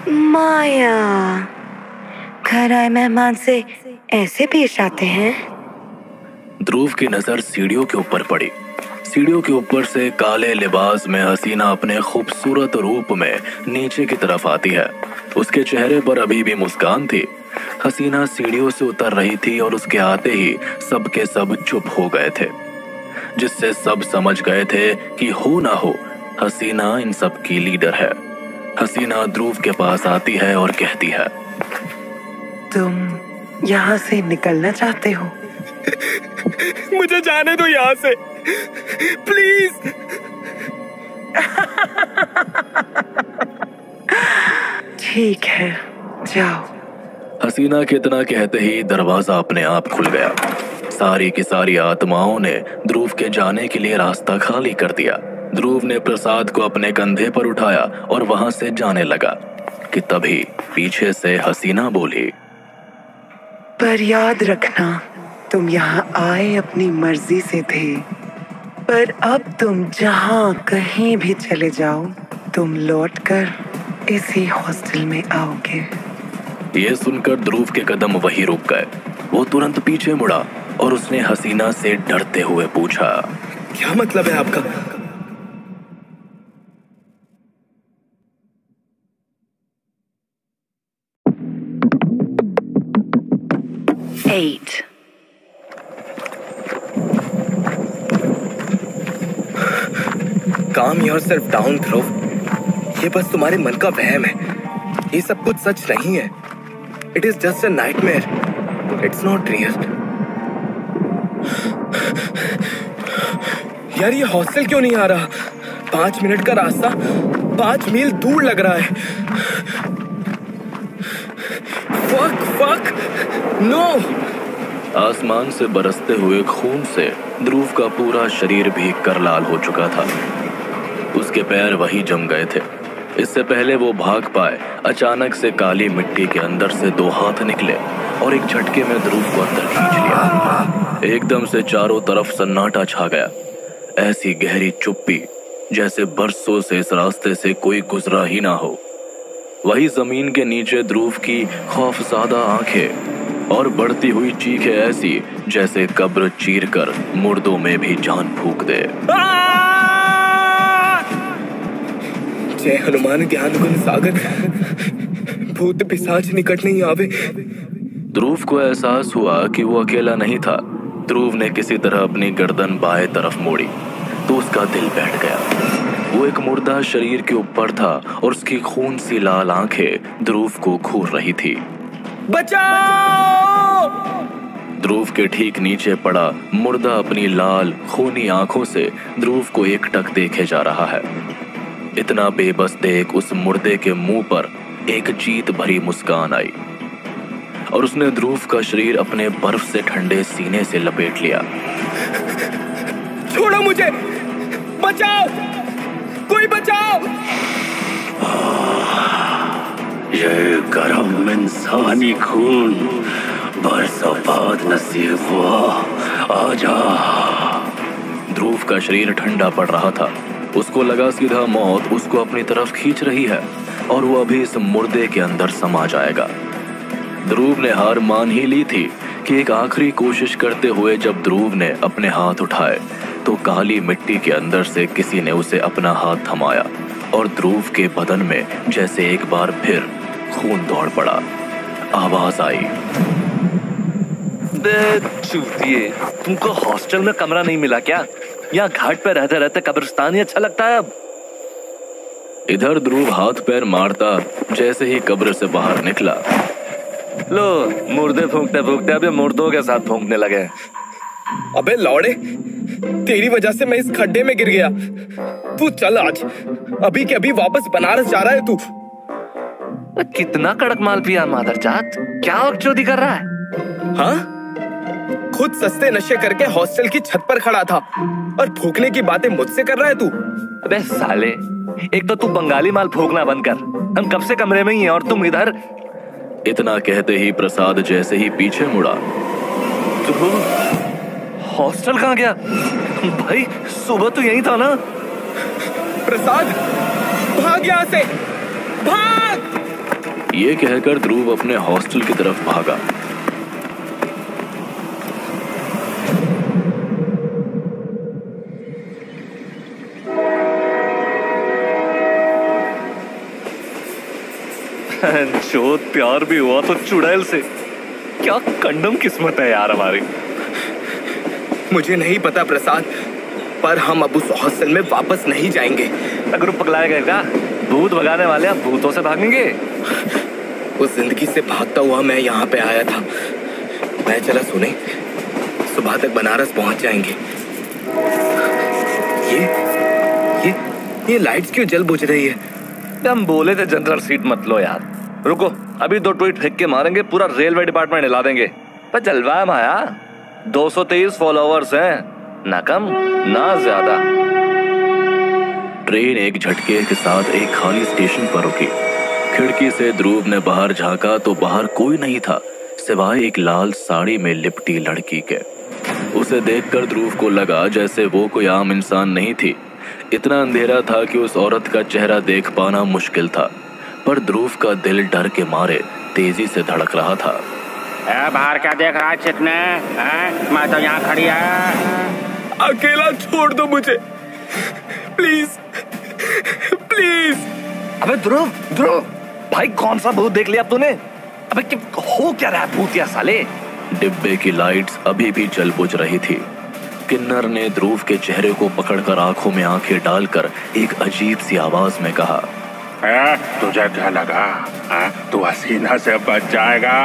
माया, घर आए मेहमान से ऐसे पेश आते हैं? ध्रुव की नजर सीढ़ियों के ऊपर पड़ी। सीढ़ियों के ऊपर से काले लिबास में हसीना अपने खूबसूरत रूप में नीचे की तरफ आती है। उसके चेहरे पर अभी भी मुस्कान थी। हसीना सीढ़ियों से उतर रही थी और उसके आते ही सब के सब चुप हो गए थे, जिससे सब समझ गए थे कि हो ना हो हसीना इन सब की लीडर है। हसीना ध्रुव के पास आती है और कहती है, तुम यहाँ से निकलना चाहते हो? मुझे जाने दो यहाँ से, प्लीज। ठीक है, जाओ। हसीना के इतना कहते ही दरवाजा अपने आप खुल गया। सारी की सारी आत्माओं ने ध्रुव के जाने के लिए रास्ता खाली कर दिया। ध्रुव ने प्रसाद को अपने कंधे पर उठाया और वहां से जाने लगा कि तभी पीछे से हसीना बोली, पर याद रखना, तुम यहाँ आए अपनी मर्जी से थे, पर अब तुम जहाँ कहीं भी चले जाओ, तुम लौटकर इसी हॉस्टल में आओगे। ये सुनकर ध्रुव के कदम वहीं रुक गए। वो तुरंत पीछे मुड़ा और उसने हसीना से डरते हुए पूछा, क्या मतलब है आपका? Calm yourself down, ध्रुव। ये बस तुम्हारे मन का वहम है। ये सब कुछ सच नहीं है। It is just a nightmare. It's not real. यार, ये हॉस्टल क्यों नहीं आ रहा? 5 मिनट का रास्ता 5 मील दूर लग रहा है। Fuck, no! आसमान से बरसते हुए खून से ध्रुव का पूरा शरीर भीग कर लाल हो चुका था। उसके पैर वहीं जम गए थे। इससे पहले वो भाग पाए, अचानक से काली मिट्टी के अंदर से 2 हाथ निकले और एक झटके में ध्रुव को अंदर खींच लिया। एकदम से चारों तरफ सन्नाटा छा गया। ऐसी गहरी चुप्पी जैसे बरसों से इस रास्ते से कोई गुजरा ही ना हो। वही जमीन के नीचे ध्रुव की खौफज़दा आंखें और बढ़ती हुई चीखें ऐसी जैसे कब्र चीरकर मुर्दों में भी जान फूंक दे। जय हनुमान ज्ञान गुण सागर, भूत पिशाच निकट नहीं आवे। ध्रुव को एहसास हुआ कि वो अकेला नहीं था। ध्रुव ने किसी तरह अपनी गर्दन बाएं तरफ मोड़ी तो उसका दिल बैठ गया। वो एक मुर्दा शरीर के ऊपर था और उसकी खून सी लाल आंखें ध्रुव को घूर रही थी। बचाओ! ध्रुव के ठीक नीचे पड़ा मुर्दा अपनी लाल खूनी आंखों से ध्रुव को एकटक देखे जा रहा है। इतना बेबस देख उस मुर्दे के मुंह पर एक जीत भरी मुस्कान आई और उसने ध्रुव का शरीर अपने बर्फ से ठंडे सीने से लपेट लिया। छोड़ो मुझे, बचाओ, कोई बचाओ। ये गरम इंसानी खून बरसों बाद नसीब हुआ, आजा। ध्रुव का शरीर ठंडा पड़ रहा था। उसको लगा सीधा मौत उसको अपनी तरफ खींच रही है और वो अभी इस मुर्दे के अंदर समा जाएगा। ध्रुव ने हार मान ही ली थी कि एक आखिरी कोशिश करते हुए जब ध्रुव ने अपने हाथ उठाए तो काली मिट्टी के अंदर से किसी ने उसे अपना हाथ थमाया और ध्रुव के बदन में जैसे एक बार फिर खून दौड़ पड़ा। आवाज आई, चूतिए, तुमको हॉस्टल में कमरा नहीं मिला क्या? यहाँ घाट पे रहते रहते कब्रिस्तान ही अच्छा लगता है अब। इधर ध्रुव हाथ पैर मारता जैसे ही कब्र से बाहर निकला। लो, मुर्दे फूंकते फूंकते अब ये मुर्दों के साथ फूंकने लगे। अबे लौड़े, तेरी वजह से मैं इस खड्डे में गिर गया। तू चल आज, अभी के अभी वापस बनारस जा रहा है तू। कितना कड़क माल पिया मादरजात, क्या बकचोदी कर रहा है? हाँ, खुद सस्ते नशे करके हॉस्टल की छत पर खड़ा था और फूकने की बातें मुझसे कर रहा है तू। अबे साले, एक तो तू बंगाली माल फूकना बंद कर। हम कब से कमरे में ही हैं और तुम इधर। इतना कहते ही प्रसाद जैसे ही पीछे मुड़ा। तो हॉस्टल कहाँ गया? भाई सुबह तो यही था ना। प्रसाद, भाग यहाँ से, भाग। ये कहकर ध्रुव अपने हॉस्टल की तरफ भागा। जो प्यार भी हुआ तो चुड़ैल से। क्या कंडम किस्मत है यार हमारी। मुझे नहीं पता प्रसाद, पर हम अब उस हॉस्टल में वापस नहीं जाएंगे। अगर पगलाएगा क्या? भूत भगाने वाले आप भूतों से भागेंगे? उस जिंदगी से भागता हुआ मैं यहाँ पे आया था। मैं चला सुने, सुबह तक बनारस पहुंच जाएंगे। ये लाइट्स क्यों जल बुझ रही है? हम बोले थे जनरल सीट मत लो यार। रुको, अभी 2 ट्वीट फेंक के मारेंगे, पूरा रेलवे डिपार्टमेंट हिला देंगे। पर जलवा है माया, 223 फॉलोअर्स हैं, ना कम ना ज्यादा। ट्रेन एक झटके के साथ एक खाली स्टेशन पर रुकी। खिड़की से ध्रुव ने बाहर झांका तो बाहर कोई नहीं था सिवाय एक लाल साड़ी में लिपटी लड़की के। उसे देखकर ध्रुव को लगा जैसे वो कोई आम इंसान नहीं थी। इतना अंधेरा था कि उस औरत का चेहरा देख पाना मुश्किल था, पर ध्रुव का दिल डर के मारे तेजी से धड़क रहा था। बाहर क्या देख रहा है चिकने? मैं तो यहाँ खड़ी है। अकेला छोड़ दो मुझे, प्लीज प्लीज। अबे ध्रुव, भाई कौन सा भूत देख लिया तूने? अबे हो क्या रहा है भूतिया साले? डिब्बे की लाइट्स अभी भी जल बुझ रही थी। किन्नर ने ध्रुव के चेहरे को पकड़कर आंखों में आंखें डालकर एक अजीब सी आवाज में कहा, तुझे क्या लगा? तू हसीना से बच जाएगा?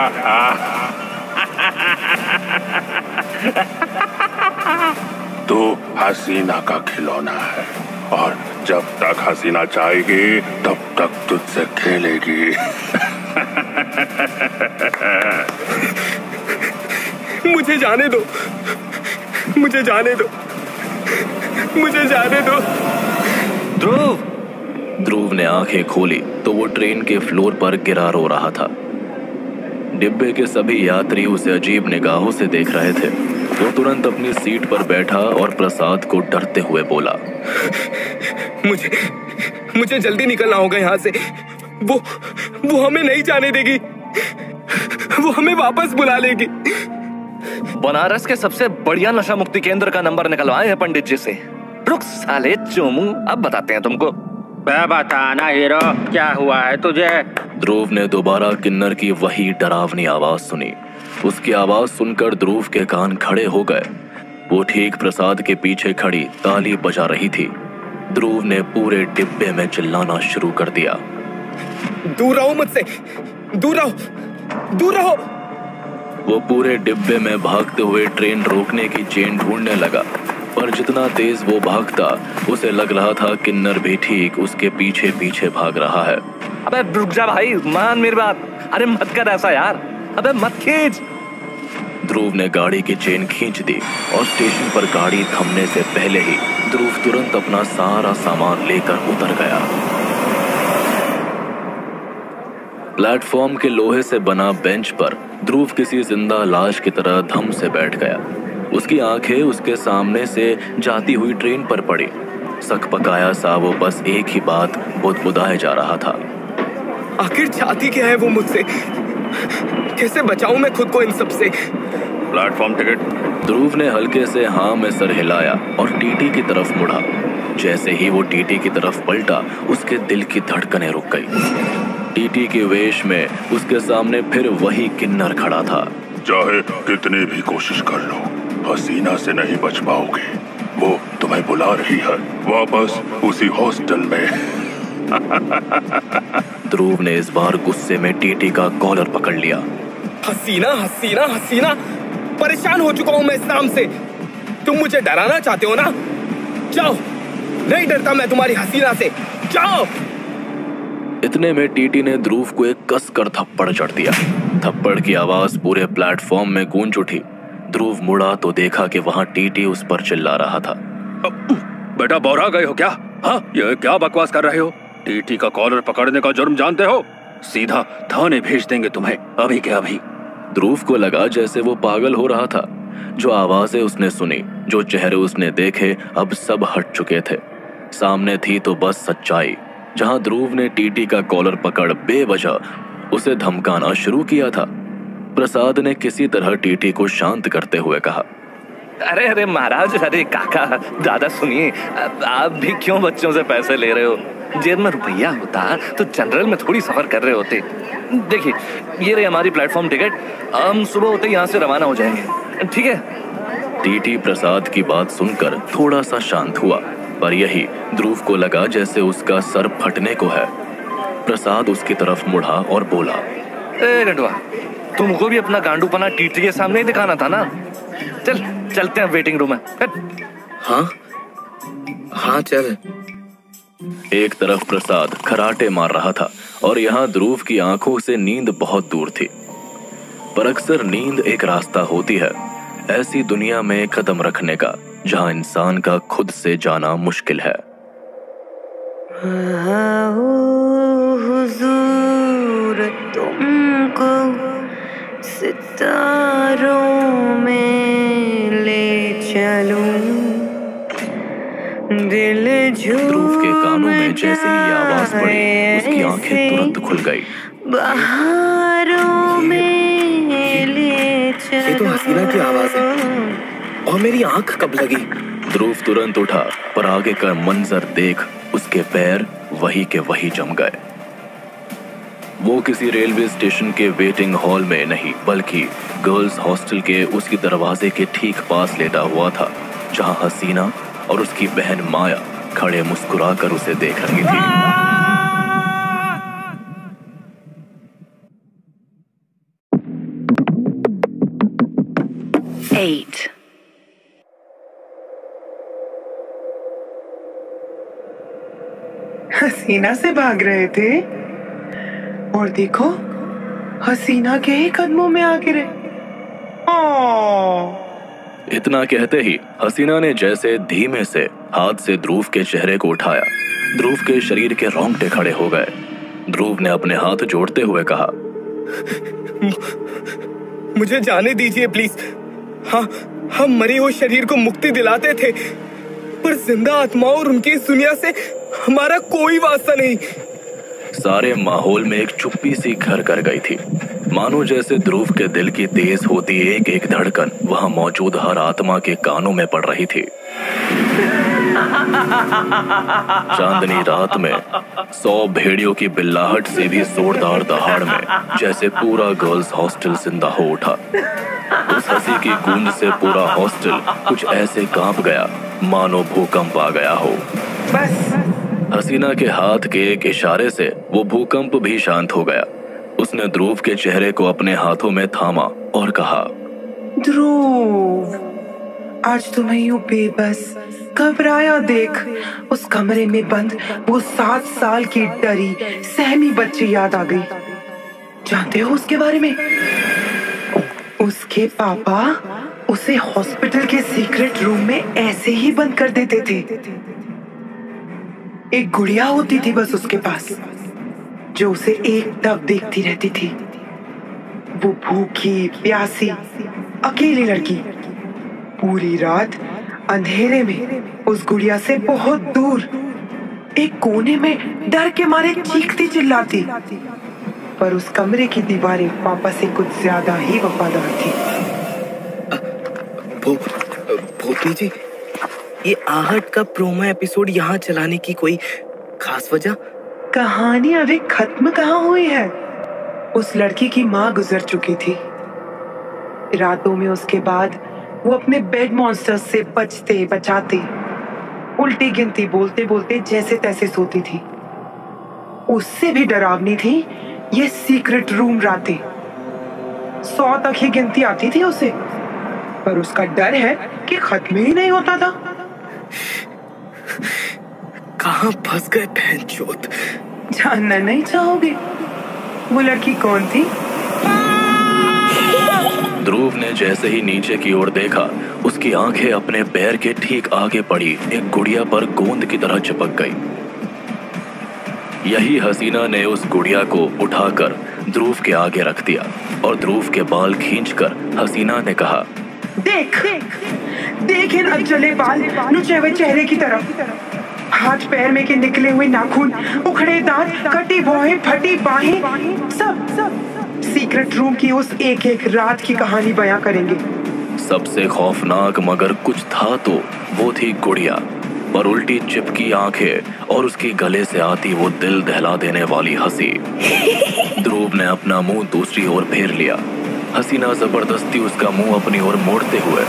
तू हसीना का खिलौना है और जब तक हसीना चाहेगी तब तक तुझसे खेलेगी। मुझे जाने दो, मुझे जाने दो, मुझे जाने दो। ध्रुव ने आंखें खोली तो वो ट्रेन के फ्लोर पर गिरा रो रहा था। डिब्बे के सभी यात्री उसे अजीब निगाहों से देख रहे थे। वो तुरंत अपनी सीट पर बैठा और प्रसाद को डरते हुए बोला, मुझे जल्दी निकलना होगा यहाँ से। वो हमें नहीं जाने देगी, वो हमें वापस बुला लेगी। बनारस के सबसे बढ़िया नशा मुक्ति केंद्र का नंबर निकलवाए हैं पंडित जी से। रुक साले चोमू, अब बताते हैं तुमको। बताना हीरो, क्या हुआ है तुझे? ध्रुव ने दोबारा किन्नर की वही डरावनी आवाज सुनी। उसकी आवाज सुनकर ध्रुव के कान खड़े हो गए। वो ठीक प्रसाद के पीछे खड़ी ताली बजा रही थी। ध्रुव ने पूरे डिब्बे में चिल्लाना शुरू कर दिया, दूर रहो मुझसे, दूर रहो, दूर रहो। वो पूरे डिब्बे में भागते हुए ट्रेन रोकने की चेन ढूंढने लगा, पर जितना तेज वो भागता उसे लग रहा था किन्नर भी ठीक उसके पीछे पीछे भाग रहा है। अबे रुक जा भाई, मान मेरी बात। अरे मत कर ऐसा यार, अबे मत खींच। ध्रुव ने गाड़ी की चेन खींच दी और स्टेशन पर गाड़ी थमने से पहले ही ध्रुव तुरंत अपना सारा सामान लेकर उतर गया। प्लेटफॉर्म के लोहे से बना बेंच पर ध्रुव किसी जिंदा लाश की तरह धम से बैठ गया। उसकी आंखें उसके सामने से जाती हुई ट्रेन पर पड़ी। सकपकाया सा वो बस एक ही बात बुदबुदाए जा रहा था। आखिर चाहती क्या है वो मुझसे? कैसे बचाऊं मैं खुद को इन सब से? Platform ticket. ध्रुव ने हल्के से हाँ में सर हिलाया और टीटी की तरफ मुड़ा। जैसे ही वो टीटी की तरफ पलटा उसके दिल की धड़कनें रुक गई। टीटी के वेश में उसके सामने फिर वही किन्नर खड़ा था। चाहे कितनी भी कोशिश कर लो, हसीना से नहीं बच पाओगे। वो तुम्हें बुला रही है वापस उसी हॉस्टल में। ध्रुव ने इस बार गुस्से में टीटी का कॉलर पकड़ लिया। हसीना हसीना हसीना, परेशान हो चुका हूं मैं इस नाम से। तुम मुझे डराना चाहते हो ना? जाओ, नहीं डरता मैं तुम्हारी हसीना से, जाओ। इतने में टीटी ने ध्रुव को एक कसकर थप्पड़ जड़ दिया। थप्पड़ की आवाज पूरे प्लेटफॉर्म में गूंज उठी। ध्रुव मुड़ा तो देखा कि वहां टीटी उस पर चिल्ला रहा था। बेटा बौरा गए हो क्या? हाँ, ये क्या बकवास कर रहे हो? टीटी का कॉलर पकड़ने का जुर्म जानते हो? सीधा थाने भेज देंगे तुम्हें, अभी के अभी। ध्रुव को लगा जैसे वो पागल हो रहा था। जो आवाजें उसने सुनी, जो चेहरे उसने देखे, अब सब हट चुके थे। सामने थी तो बस सच्चाई। जहां ध्रुव ने टीटी का कॉलर पकड़ बेवजह उसे धमकाना शुरू किया था। प्रसाद ने किसी तरह टीटी को शांत करते हुए कहा, अरे अरे महाराज, अरे काका दादा सुनिए, आप भी क्यों बच्चों से पैसे ले रहे हो? जेब में रुपया होता तो जनरल में थोड़ी सफर कर रहे होते। देखिए, ये रही हमारी प्लेटफॉर्म टिकट, हम सुबह होते यहाँ से रवाना हो जाएंगे, ठीक है? टीटी प्रसाद की बात सुनकर थोड़ा सा शांत हुआ, पर यही ध्रुव को लगा जैसे उसका सर फटने को है। प्रसाद उसकी तरफ मुड़ा और बोला, ए गंडवा, तुमको भी अपना गांडूपना टीटी के सामने ही दिखाना था ना? चलते हैं वेटिंग रूम में। हाँ हाँ चल। एक तरफ प्रसाद खराटे मार रहा था और यहाँ ध्रुव की आंखों से नींद बहुत दूर थी। पर अक्सर नींद एक रास्ता होती है ऐसी दुनिया में कदम रखने का जहाँ इंसान का खुद से जाना मुश्किल है। हुजूर तुमको सितारों में ले चलूं, दिल ध्रुव के कानों में जैसे ही आवाज पड़ी उसकी आंखें तुरंत खुल गई। बहारों में ले चलूं। ये तो हसीना की आवाज है और मेरी आंख कब लगी? ध्रुव तुरंत उठा, पर आगे का मंजर देख उसके पैर वही के वही जम गए। वो किसी रेलवे स्टेशन के वेटिंग हॉल में नहीं, बल्कि गर्ल्स हॉस्टल के उसके दरवाजे के ठीक पास लेटा हुआ था, जहां हसीना और उसकी बहन माया खड़े मुस्कुराकर उसे देख रही थी। हसीना से भाग रहे थे और देखो हसीना के ही कदमों में आ गिरे। इतना कहते ही हसीना ने जैसे धीमे से हाथ से ध्रुव के चेहरे को उठाया। ध्रुव के शरीर के रोंगटे खड़े हो गए। ध्रुव ने अपने हाथ जोड़ते हुए कहा, मुझे जाने दीजिए प्लीज। हाँ, हम मरे हुए शरीर को मुक्ति दिलाते थे, पर जिंदा आत्माओं और उनकी इस दुनिया से हमारा कोई वास्ता नहीं। सारे माहौल में एक चुप्पी सी घर कर गई थी, मानो जैसे ध्रुव के दिल की तेज होती एक एक धड़कन वहां मौजूद हर आत्मा के कानों में पड़ रही थी। चांदनी रात में 100 भेड़ियों की बिल्लाहट से भी जोरदार दहाड़ में जैसे पूरा गर्ल्स हॉस्टल जिंदा हो उठा। उस हंसी की गूंज से पूरा हॉस्टल कुछ ऐसे कांप गया मानो भूकंप आ गया हो। बस हसीना के हाथ के एक इशारे से वो भूकंप भी शांत हो गया। उसने ध्रुव के चेहरे को अपने हाथों में थामा और कहा, ध्रुव, आज तुम्हें यूं बेबस घबराया देख उस कमरे में बंद वो 7 साल की डरी सहमी बच्ची याद आ गई। जानते हो उसके बारे में? उसके पापा उसे हॉस्पिटल के सीक्रेट रूम में ऐसे ही बंद कर देते थे। एक गुड़िया होती थी बस उसके पास, जो उसे एकटक देखती रहती थी। वो भूखी प्यासी अकेली लड़की पूरी रात अंधेरे में उस गुड़िया से बहुत दूर एक कोने में डर के मारे चीखती चिल्लाती। पर उस कमरे की दीवारें पापा से कुछ ज्यादा ही वफादार थी। भोपी जी, ये आहट का प्रोमो एपिसोड यहाँ चलाने की कोई खास वजह? कहानी अभी खत्म कहाँ हुई है। उस लड़की की माँ गुजर चुकी थी। रातों में उसके बाद वो अपने बेड मॉन्स्टर्स से बचते बचाते उल्टी गिनती बोलते बोलते जैसे तैसे सोती थी। उससे भी डरावनी थी ये सीक्रेट रूम रातें। 100 तक ही गिनती आती थी उसे, पर उसका डर है कि खत्म ही नहीं होता था। कहाँ फंस गए बहनचोद? जानना नहीं चाहोगे वो लड़की कौन थी? ध्रुव ने जैसे ही नीचे की ओर देखा, उसकी आंखें अपने पैर के ठीक आगे पड़ी एक गुड़िया पर गोंद की तरह चिपक गई। यही हसीना ने उस गुड़िया को उठाकर ध्रुव के आगे रख दिया और ध्रुव के बाल खींचकर हसीना ने कहा, देख देख इन अजले बाल नुचे हुए चेहरे की तरफ, हाथ पैर में के निकले हुए नाखून, उखड़े दांत, कटी भौहें, फटी बाहें, सब सीक्रेट रूम की उस एक एक रात की कहानी बयां करेंगे। सबसे खौफनाक मगर कुछ था तो वो थी गुड़िया, पर उल्टी चिपकी आंखें और उसकी गले से आती वो दिल दहला देने वाली हंसी। ध्रुव ने अपना मुंह दूसरी ओर फेर लिया। हसीना जबरदस्ती उसका मुंह अपनी ओर मोड़ते हुए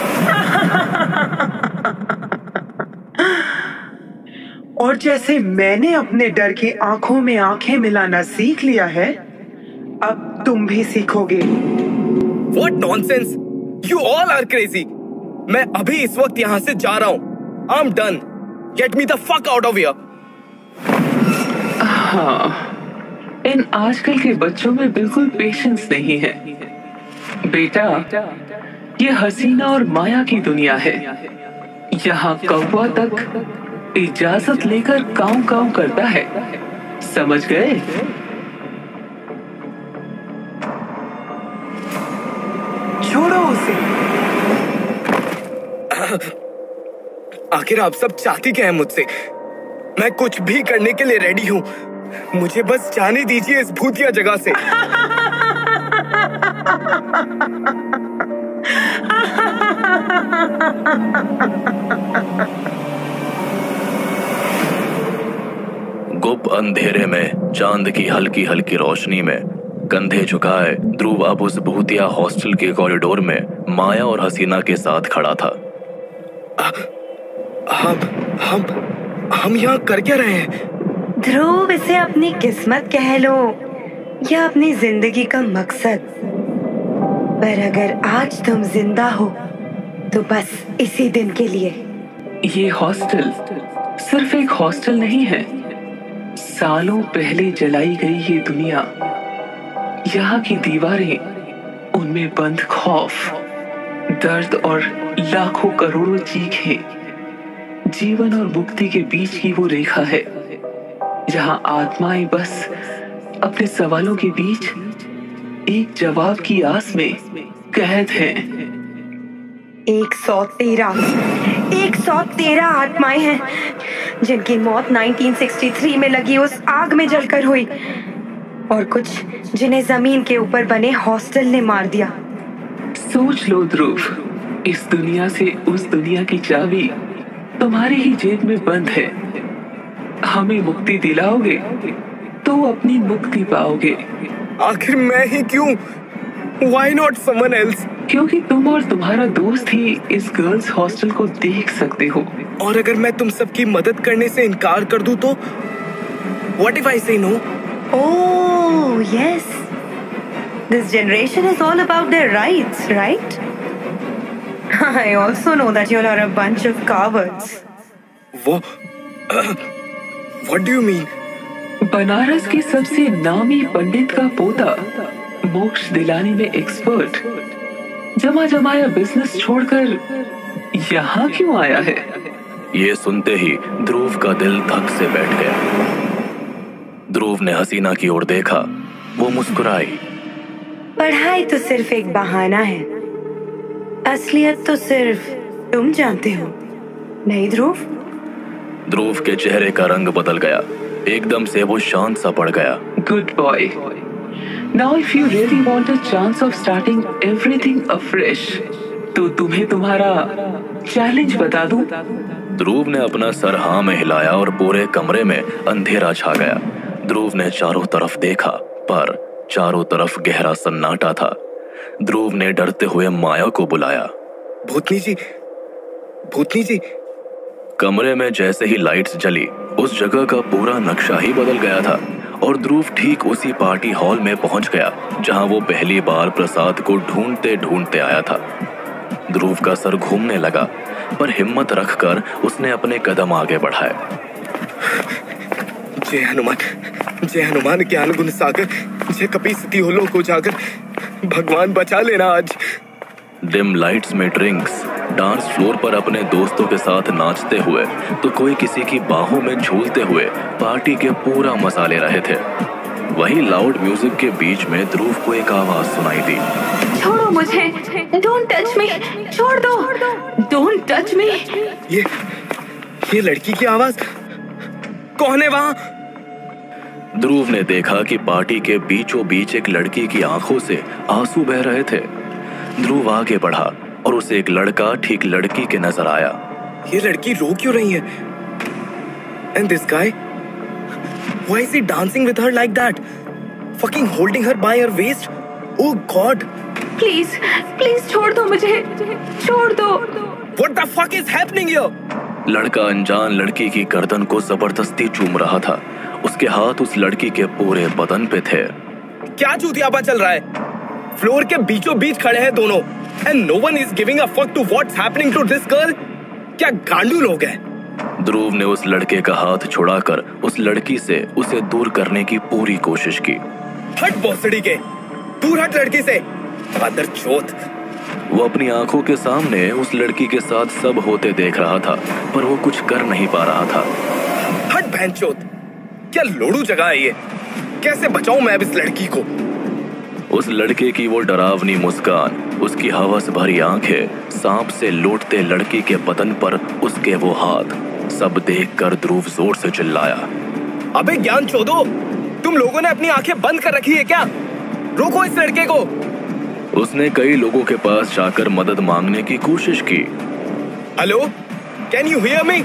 और जैसे मैंने अपने डर की आंखों में आंखें मिलाना सीख लिया है, अब तुम भी सीखोगे। What nonsense! You all are crazy! मैं अभी इस वक्त यहाँ से जा रहा हूँ। I'm done. Get me the fuck out of here. हाँ, इन आजकल के बच्चों में बिल्कुल पेशेंस नहीं है। बेटा, ये हसीना और माया की दुनिया है। यहाँ कौवा तक इजाजत लेकर काऊ काऊ करता है, समझ गए? छोड़ो उसे। आखिर आप सब चाहती क्या है मुझसे? मैं कुछ भी करने के लिए रेडी हूँ। मुझे बस जाने दीजिए इस भूतिया जगह से। गुप्त अंधेरे में चांद की हल्की हल्की रोशनी में कंधे झुकाए ध्रुव अब उस भूतिया हॉस्टल के कॉरिडोर में माया और हसीना के साथ खड़ा था। हम यहाँ कर क्या रहे हैं? ध्रुव, इसे अपनी किस्मत कह लो या अपनी जिंदगी का मकसद। पर अगर आज तुम जिंदा हो तो बस इसी दिन के लिए। ये हॉस्टल सिर्फ एक हॉस्टल नहीं है, सालों पहले जलाई गई ये दुनिया, यहाँ की दीवारें, उनमें बंद खौफ, दर्द और लाखों करोड़ों चीखें, जीवन और मुक्ति के बीच की वो रेखा है जहाँ आत्माएं बस अपने सवालों के बीच एक जवाब की आस में कैद हैं। 113 आत्माएं हैं जिनकी मौत 1963 में लगी उस आग में जलकर हुई, और कुछ जिन्हें जमीन के ऊपर बने हॉस्टल ने मार दिया। सोच लो ध्रुव, इस दुनिया से उस दुनिया की चाबी तुम्हारी ही जेब में बंद है। हमें मुक्ति दिलाओगे तो अपनी मुक्ति पाओगे। आखिर मैं ही क्यों? Why not someone else? क्योंकि तुम और तुम्हारा दोस्त ही इस गर्ल्स हॉस्टल को देख सकते हो। और अगर मैं तुम सबकी मदद करने से इनकार कर दूं तो? What if I say no? Oh yes, This generation is all about their rights, right? I also know that you are a bunch of cowards. What do you mean? Banaras के सबसे नामी पंडित का पोता, मोक्ष दिलाने में एक्सपर्ट, जमा जमाया बिजनेस छोड़कर यहाँ क्यों आया है? ये सुनते ही ध्रुव का दिल धक से बैठ गया। ध्रुव ने हसीना की ओर देखा। वो मुस्कुराई। पढ़ाई तो सिर्फ एक बहाना है, असलियत तो सिर्फ तुम जानते हो, नहीं ध्रुव? ध्रुव के चेहरे का रंग बदल गया। एकदम से वो शांत सा पड़ गया। Good boy. Now if you really want a chance of starting everything afresh, तो तुम्हें तुम्हारा चैलेंज बता दूं? ध्रुव ने अपना सर हाँ में हिलाया और पूरे कमरे में अंधेरा छा गया। ध्रुव ने चारों तरफ देखा, पर चारों तरफ गहरा सन्नाटा था। ध्रुव ने डरते हुए माया को बुलाया। भूतनी जी, भूतनी जी। कमरे में जैसे ही लाइट्स जली, उस जगह का पूरा नक्शा ही बदल गया था और ध्रुव ठीक उसी पार्टी हॉल में पहुंच गया जहां वो पहली बार प्रसाद को ढूंढते ढूंढते आया था। ध्रुव का सर घूमने लगा, पर हिम्मत रखकर उसने अपने कदम आगे बढ़ाए। जय हनुमान, जय हनुमान ज्ञान गुण सागर, जय कपी सती हो लोक उजागर, भगवान बचा लेना आज। डिम लाइट्स में ड्रिंक्स, डांस फ्लोर पर अपने दोस्तों के साथ नाचते हुए तो कोई किसी की बाहों में झूलते हुए पार्टी के पूरा मजा ले रहे थे। वही लाउड म्यूजिक के बीच में ध्रुव को एक आवाज सुनाई दी। छोड़ो मुझे, डोंट टच मी, छोड़ दो, डोंट टच मी। ये लड़की की आवाज, कौन है वहां? ध्रुव ने देखा कि पार्टी के बीचों बीच एक लड़की की आंखों से आंसू बह रहे थे। ध्रुव आगे बढ़ा और उसे एक लड़का ठीक लड़की के नजर आया। ये लड़की रो क्यों रही है? And this guy? Why is he dancing with her like that? Fucking holding her by her waist? Oh God! Please please छोड़ दो मुझे, छोड़ दो। What the fuck is happening here? लड़का अनजान लड़की की गर्दन को जबरदस्ती चूम रहा था। उसके हाथ उस लड़की के पूरे बदन पे थे। क्या चूतियापा चल रहा है? फ्लोर के बीचों बीच खड़े हैं दोनों, and no one is giving a fuck to what's happening to this girl? क्या गांडू लोग हैं? ध्रुव ने उस लड़के का हाथ छुड़ाकर उस लड़की से उसे दूर करने की पूरी कोशिश की। हट भोसड़ी के, दूर हट लड़की से, बदरचोद। वो अपनी आंखों के सामने उस लड़की के साथ सब होते देख रहा था, पर वो कुछ कर नहीं पा रहा था। हट बहनचोद, क्या लोड़ू जगह है ये? कैसे बचाऊं मैं अब इस लड़की को? उस लड़के की वो डरावनी मुस्कान, उसकी हवस भरी आंखें, सांप से लौटते लड़की के बदन पर उसके वो हाथ, सब देखकर ध्रुव जोर से चिल्लाया। अबे ज्ञान चोदो, तुम लोगों ने अपनी आंखें बंद कर रखी है क्या? रोको इस लड़के को। उसने कई लोगों के पास जाकर मदद मांगने की कोशिश की। Hello, can you hear me?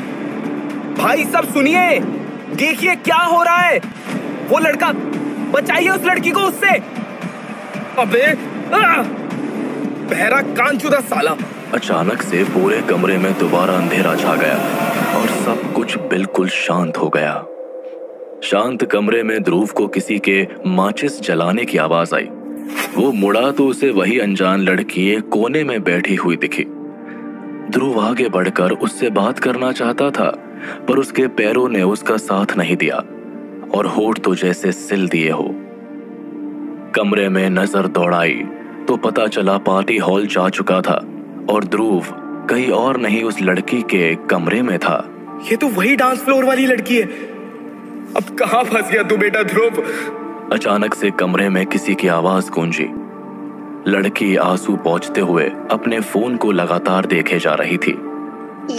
भाई सब सुनिए, देखिए क्या हो रहा है। वो लड़का, बचाइए उस लड़की को उससे। अबे बहरा कानचुदा साला। अचानक से पूरे कमरे में दोबारा अंधेरा छा गया और सब कुछ बिल्कुल शांत हो गया। शांत कमरे में ध्रुव को किसी के माचिस जलाने की आवाज आई। वो मुड़ा तो उसे वही अनजान लड़की एक कोने में बैठी हुई दिखी। ध्रुव आगे बढ़कर उससे बात करना चाहता था, पर उसके पैरों ने उसका साथ नहीं दिया और होठ तो जैसे सिल दिए हो। कमरे में नजर दौड़ाई तो पता चला पार्टी हॉल जा चुका था और ध्रुव कहीं और नहीं उस लड़की के कमरे में था। ये तो वही डांस फ्लोर वाली लड़की है। अब कहां फंस गया तू बेटा ध्रुव? अचानक से कमरे में किसी की आवाज गूंजी। लड़की आंसू पोंछते हुए अपने फोन को लगातार देखे जा रही थी।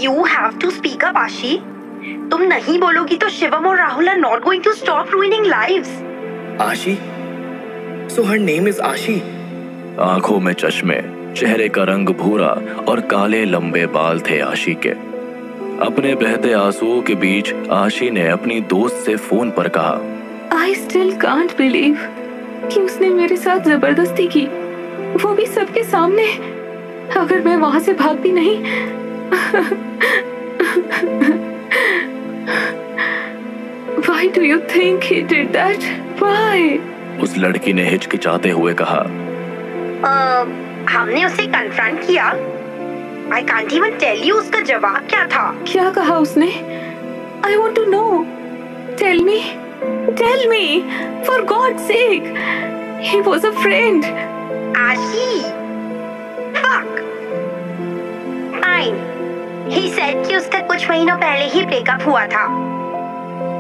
You have to speak up, आशी। तुम नहीं बोलोगी तो शिवम और Rahul are not going to stop ruining lives. आशी? So her name is आशी? आंखों में चश्मे, चेहरे का रंग भूरा और काले लंबे बाल थे आशी के। अपने बहते आंसुओं के बीच आशी ने अपनी दोस्त से फोन पर कहा, I still can't believe कि उसने मेरे साथ जबरदस्ती की, वो भी सबके सामने। अगर मैं वहां से भागती नहीं। Why do you think he did that? Why? उस लड़की ने हिचकिचाते हुए कहा, हमने उसे कन्फ्रंट किया। I can't even tell you उसका जवाब क्या था। क्या कहा उसने? I want to know. Tell me, for God sake. He was a friend. Ashi, fuck. Fine. He said कि उसका कुछ महीनों पहले ही ब्रेकअप हुआ था।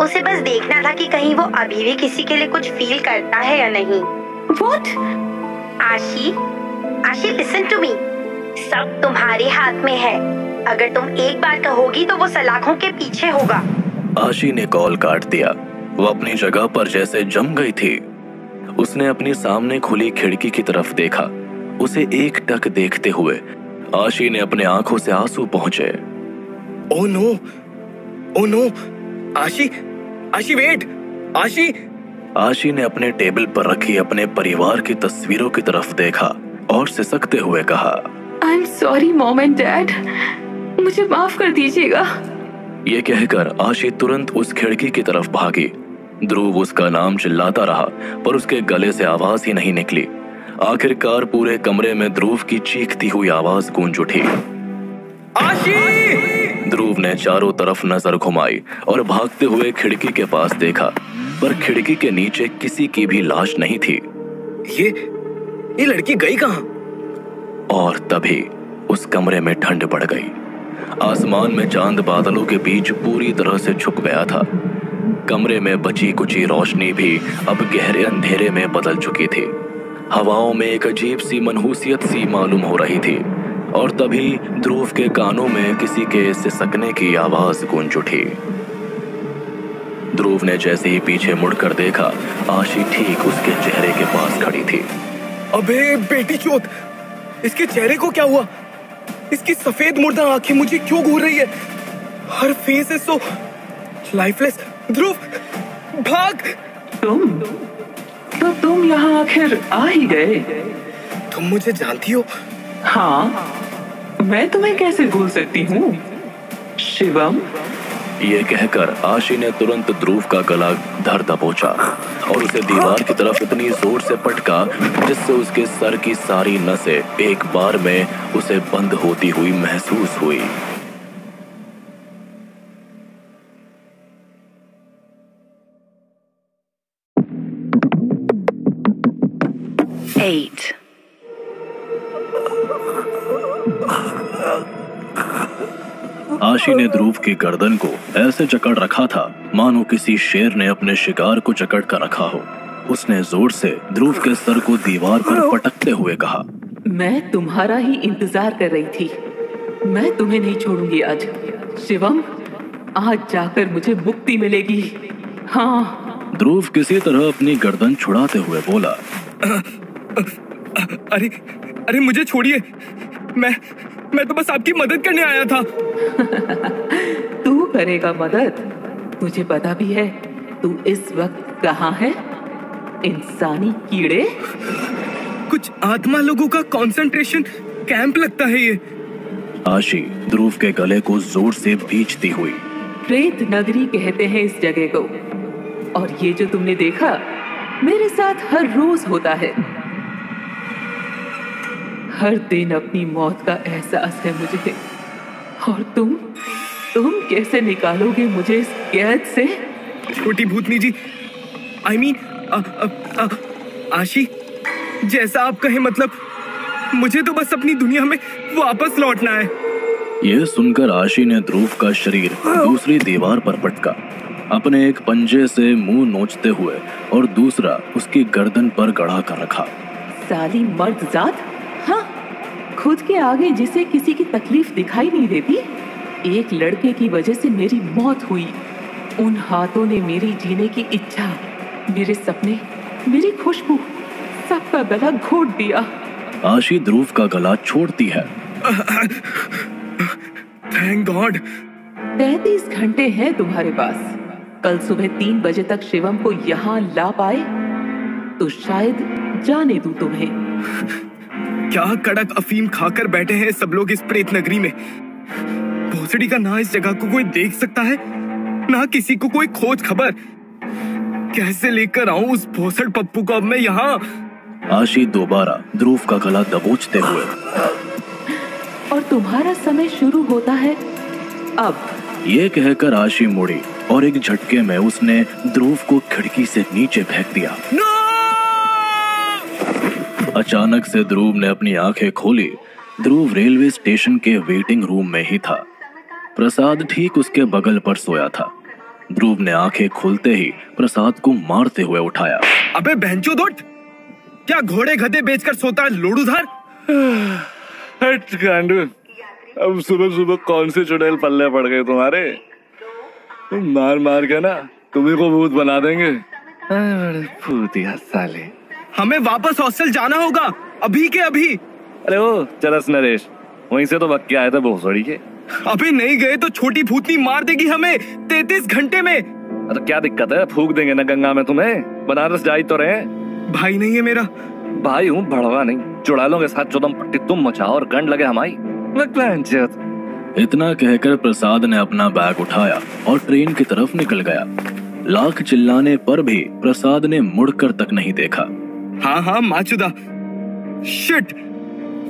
उसे बस देखना था कि कहीं वो अभी भी किसी के लिए कुछ फील करता है या नहीं। What? आशी लिसन टू मी। सब तुम्हारे हाथ में है। अगर तुम एक बार कहोगी तो वो सलाखों के पीछे होगा। आशी ने कॉल काट दिया। वो अपनी जगह पर जैसे जम गई थी। उसने अपनी सामने खुली खिड़की की तरफ देखा। उसे एक टक देखते हुए आशी ने अपने आंखों से आंसू पहुंचे। ओह नो, आशी वेट, आशी ने अपने टेबल पर रखी अपने परिवार की तस्वीरों की तरफ देखा और सिसकते हुए कहा, I am sorry mom and dad, मुझे माफ कर दीजिएगा। ये कहकर आशी तुरंत उस खिड़की की तरफ भागी। ध्रुव उसका नाम चिल्लाता रहा पर उसके गले से आवाज ही नहीं निकली। आखिरकार पूरे कमरे में ध्रुव की चीखती हुई आवाज गूंज उठी। आशी! ध्रुव ने चारों तरफ नजर घुमाई और भागते हुए खिड़की के पास देखा, पर खिड़की के नीचे किसी की भी लाश नहीं थी। ये लड़की गई कहां? और तभी उस कमरे में ठंड बढ़ गई। आसमान में चांद बादलों के बीच पूरी तरह से छुप गया था। कमरे में बची कुची रोशनी भी अब गहरे अंधेरे में बदल चुकी थी। हवाओं में एक अजीब सी मनहूसियत सी मालूम हो रही थी। और तभी ध्रुव के कानों में किसी के सिसकने की आवाज गूंज उठी। ध्रुव ने जैसे ही पीछे मुड़कर देखा, आशी ठीक उसके चेहरे के पास खड़ी थी। अबे बेटी चोत, इसके चेहरे को क्या हुआ? इसकी सफेद मुर्दा आंखें मुझे क्यों घूर रही है? हर फेस इज सो लाइफलेस। ध्रुव, भाग! तुम यहाँ आखिर आ ही गए। तुम मुझे जानती हो? हाँ, मैं तुम्हें कैसे भूल सकती हूँ शिवम। ये कहकर आशी ने तुरंत ध्रुव का गला धर दबोचा और उसे दीवार की तरफ इतनी जोर से पटका जिससे उसके सर की सारी नसें एक बार में उसे बंद होती हुई महसूस हुई। आशी ने ध्रुव की गर्दन को ऐसे जकड़ रखा था मानो किसी शेर ने अपने शिकार को जकड़ कर रखा हो। उसने जोर से ध्रुव के सर को दीवार पर पटकते हुए कहा, मैं तुम्हारा ही इंतजार कर रही थी। मैं तुम्हें नहीं छोड़ूंगी आज शिवम। आज जाकर मुझे मुक्ति मिलेगी। हाँ। ध्रुव किसी तरह अपनी गर्दन छुड़ाते हुए बोला, अरे मुझे छोड़िए। मैं तो बस आपकी मदद करने आया था। तू करेगा मदद? मुझे पता भी है तू इस वक्त कहाँ है। इंसानी कीड़े। कुछ आत्मा लोगों का कंसंट्रेशन कैंप लगता है ये। आशी ध्रुव के गले को जोर से भींचती हुई, प्रेत नगरी कहते हैं इस जगह को। और ये जो तुमने देखा मेरे साथ हर रोज होता है। हर दिन अपनी मौत का एहसास है मुझे। और तुम कैसे निकालोगे मुझे इस कैद से? छोटी भूतनी जी, I mean, आशी, जैसा आप कहें। मतलब मुझे तो बस अपनी दुनिया में वापस लौटना है। यह सुनकर आशी ने ध्रुव का शरीर दूसरी दीवार पर पटका, अपने एक पंजे से मुंह नोचते हुए और दूसरा उसकी गर्दन पर गड़ा कर रखा। साली मर्द जात। हाँ, खुद के आगे जिसे किसी की तकलीफ दिखाई नहीं देती। एक लड़के की वजह से मेरी मौत हुई। उन हाथों ने मेरी जीने की इच्छा, मेरे सपने, मेरी खुशबू, सबका गला घोट दिया। आशी ध्रुव का गला छोड़ती है। Thank God. 33 घंटे हैं तुम्हारे पास। कल सुबह 3 बजे तक शिवम को यहाँ ला पाए तो शायद जाने दूं तुम्हें। क्या कड़क अफीम खाकर बैठे हैं सब लोग इस प्रेत नगरी में। भोसड़ी का ना इस जगह को कोई देख सकता है, ना किसी को कोई खोज खबर। कैसे लेकर आऊं उस भोसड़ पप्पू को अब मैं यहाँ? आशी दोबारा ध्रुव का गला दबोचते हुए, और तुम्हारा समय शुरू होता है अब। ये कहकर आशी मुड़ी और एक झटके में उसने ध्रुव को खिड़की से नीचे फेंक दिया। अचानक से ध्रुव ने अपनी आंखें खोली। ध्रुव रेलवे स्टेशन के वेटिंग रूम में ही था। प्रसाद ठीक उसके बगल पर सोया था। ध्रुव ने आंखें खोलते ही प्रसाद को मारते हुए उठाया। अबे बहनचोद उठ! क्या घोड़े गधे बेचकर सोता है लोडूधर? हट गांडू, अब सुबह सुबह कौन से चुड़ैल पल्ले पड़ गए तुम्हारे? तुम मार मार के ना तुम्ही को भूत बना देंगे। भूतिया साले। हमें वापस हॉस्टल जाना होगा, अभी के अभी। अरे ओ चरस नरेश, वहीं से तो बक्के आए थे भोसड़ी के। अभी नहीं गए तो छोटी भूतनी मार देगी हमें 33 घंटे में। अरे क्या दिक्कत है, फूक देंगे ना गंगा में तुम्हें। बनारस जा ही तो रहे। भाई नहीं है मेरा। भाई हूँ, बड़वा नहीं। चुड़ैलों के साथ चौदम पट्टी तुम मचाओ और गंड लगे हमारी। इतना कहकर प्रसाद ने अपना बैग उठाया और ट्रेन की तरफ निकल गया। लाख चिल्लाने पर भी प्रसाद ने मुड़कर तक नहीं देखा। हाँ हाँ माचुदा, शिट,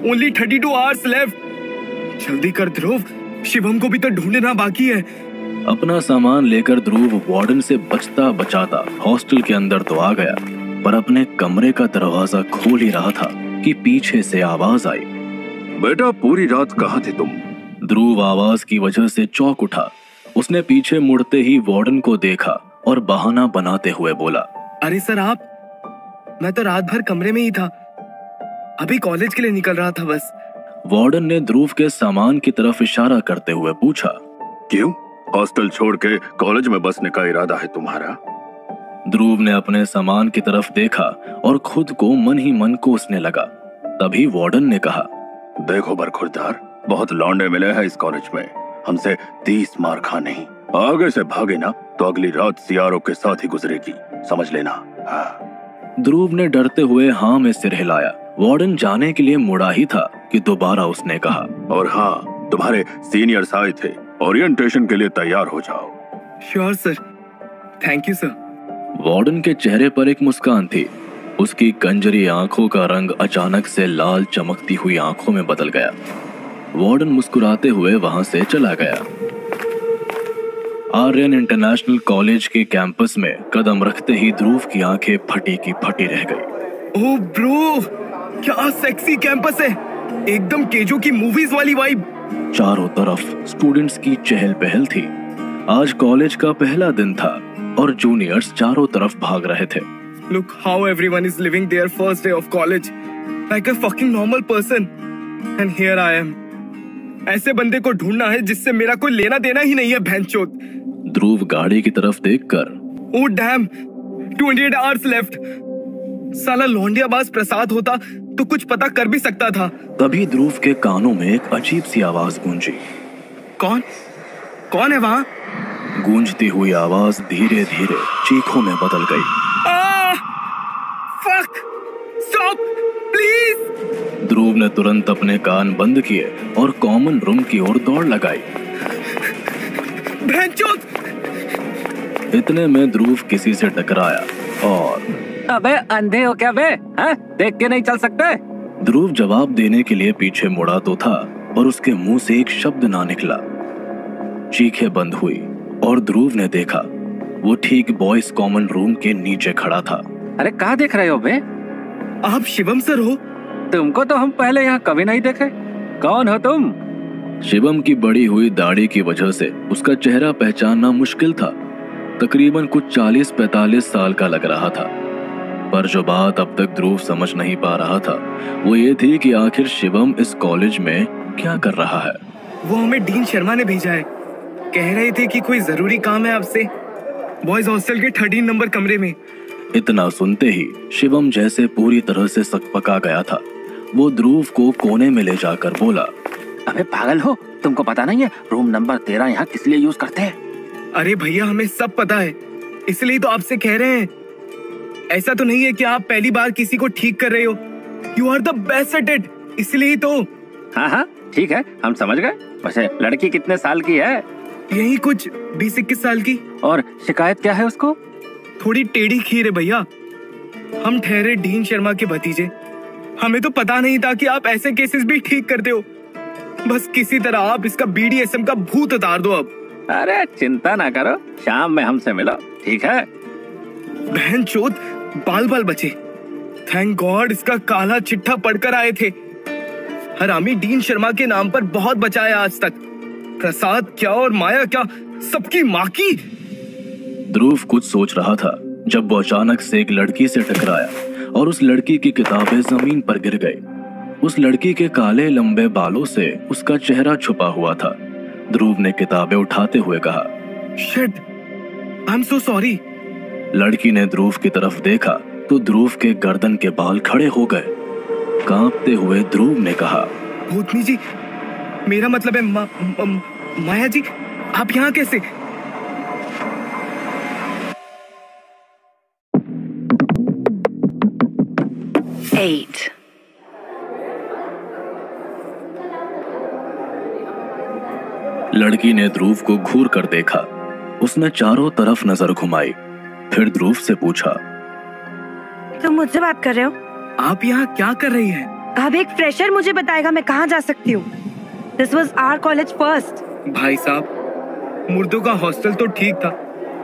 ओनली 32 आवर्स लेफ्ट। जल्दी कर ध्रुव, शिवम को भी तो ढूंढना बाकी है। अपना सामान लेकर ध्रुव वार्डन से बचता बचाता हॉस्टल के अंदर तो आ गया, पर अपने कमरे का दरवाजा खोल ही रहा था कि पीछे से आवाज आई। बेटा पूरी रात कहाँ थे तुम? ध्रुव आवाज की वजह से चौंक उठा। उसने पीछे मुड़ते ही वार्डन को देखा और बहाना बनाते हुए बोला, अरे सर आप, मैं तो रात भर कमरे में ही था, अभी कॉलेज के लिए निकल रहा था बस। वार्डन ने ध्रुव के सामान की तरफ इशारा करते हुए पूछा, क्यों? हॉस्टल छोड़ के कॉलेज में बसने का इरादा है तुम्हारा? ध्रुव ने अपने सामान की तरफ देखा और खुद को मन ही मन कोसने लगा। तभी वार्डन ने कहा, देखो बरखुरदार, बहुत लौंडे मिले हैं इस कॉलेज में, हमसे 30 मार खाने ही। आगे से भागे ना तो अगली रात सियारों के साथ ही गुजरेगी, समझ लेना। हाँ। ध्रुव ने डरते हुए हाँ में सिर हिलाया। वार्डन जाने के लिए मुड़ा ही था कि दोबारा उसने कहा, और हाँ, तुम्हारे सीनियर्स आए थे, ओरिएंटेशन के लिए तैयार हो जाओ। Sure sir, thank you sir. Warden के चेहरे पर एक मुस्कान थी। उसकी कंजरी आंखों का रंग अचानक से लाल चमकती हुई आंखों में बदल गया। वार्डन मुस्कुराते हुए वहां से चला गया। आर्यन इंटरनेशनल कॉलेज के कैंपस में कदम रखते ही ध्रुव की आंखें फटी की फटी रह गई। ओह ब्रो, क्या सेक्सी कैंपस है, एकदम केजो की मूवीज वाली वाइब। चारों तरफ स्टूडेंट्स की चहल पहल थी। आज कॉलेज का पहला दिन था और जूनियर्स चारों तरफ भाग रहे थे। Look how everyone is living their first day of college like a fucking normal person, and here I am. ऐसे बंदे को ढूंढना है जिससे मेरा कोई लेना देना ही नहीं है, भैंचोद। ध्रुव गाड़ी की तरफ देखकर, Oh damn, 28 hours left. साला लौंडियाबाज प्रसाद होता तो कुछ पता कर भी सकता था। तभी ध्रुव के कानों में एक अजीब सी आवाज गूंजी। कौन है वहाँ? गूंजती हुई आवाज धीरे धीरे चीखों में बदल गई। Fuck! Stop! Please! ध्रुव ने तुरंत अपने कान बंद किए और कॉमन रूम की ओर दौड़ लगाई। भैंचोद! इतने में ध्रुव किसी से टकराया और, अबे अंधे हो क्या बे? हाँ? देख के नहीं चल सकते? ध्रुव जवाब देने के लिए पीछे मुड़ा तो था और उसके मुंह से एक शब्द ना निकला। चीखें बंद हुई और ध्रुव ने देखा वो ठीक बॉयज कॉमन रूम के नीचे खड़ा था। अरे कहाँ देख रहे हो बे? आप शिवम सर हो? तुमको तो हम पहले यहाँ कभी नहीं देखे। कौन हो तुम? शिवम की बड़ी हुई दाढ़ी की वजह से उसका चेहरा पहचानना मुश्किल था। तकरीबन कुछ 40-45 साल का लग रहा था, पर जो बात अब तक ध्रुव समझ नहीं पा रहा था वो ये थी कि आखिर शिवम इस कॉलेज में क्या कर रहा है। वो हमें डीन शर्मा ने भेजा है, कह रहे थे कि कोई जरूरी काम है आपसे, बॉयज हॉस्टल के 13 नंबर कमरे में। इतना सुनते ही शिवम जैसे पूरी तरह से सकपका गया था। वो ध्रुव को कोने में ले जाकर बोला, अबे पागल हो, तुमको पता नहीं है रूम नंबर 13 यहाँ किस लिए यूज करते हैं? अरे भैया हमें सब पता है, इसलिए तो आपसे कह रहे हैं। ऐसा तो नहीं है कि आप पहली बार किसी को ठीक कर रहे हो। You are the best at it, इसलिए तो। हाँ ठीक है, हम समझ गए। वैसे लड़की कितने साल की है? यही कुछ 20-21 साल की। और शिकायत क्या है उसको? थोड़ी टेढ़ी खीर है भैया। हम ठहरे डीन शर्मा के भतीजे, हमें तो पता नहीं था कि आप ऐसे केसेस भी ठीक करते हो। बस किसी तरह आप इसका BDSM का भूत उतार दो अब। अरे चिंता ना करो, शाम में हमसे मिलो, ठीक है? बहन चोद, बाल बाल बचे। थैंक गॉड इसका काला चिट्ठा पढ़कर आए थे। हरामी डीन शर्मा के नाम पर बहुत बचाया आज तक। प्रसाद क्या और माया क्या, सबकी माँ की। ध्रुव कुछ सोच रहा था जब वो अचानक से एक लड़की से टकराया और उस लड़की की किताबें जमीन पर गिर गई। उस लड़की के काले लंबे बालों से उसका चेहरा छुपा हुआ था। ध्रुव ने किताबें उठाते हुए कहा, shit, I am so sorry. लड़की ने ध्रुव की तरफ देखा तो ध्रुव के गर्दन के बाल खड़े हो गए। कांपते हुए ध्रुव ने कहा, भूतनी जी, मेरा मतलब है माया जी, आप यहाँ कैसे? लड़की ने ध्रुव को घूर कर देखा। उसने चारों तरफ नजर घुमाई, फिर ध्रुव से पूछा, तुम मुझसे बात कर रहे हो? आप यहाँ क्या कर रही हैं? अब एक फ्रेशर मुझे बताएगा मैं कहाँ जा सकती हूँ। This was our college first. भाई साहब, मुर्दों का हॉस्टल तो ठीक था,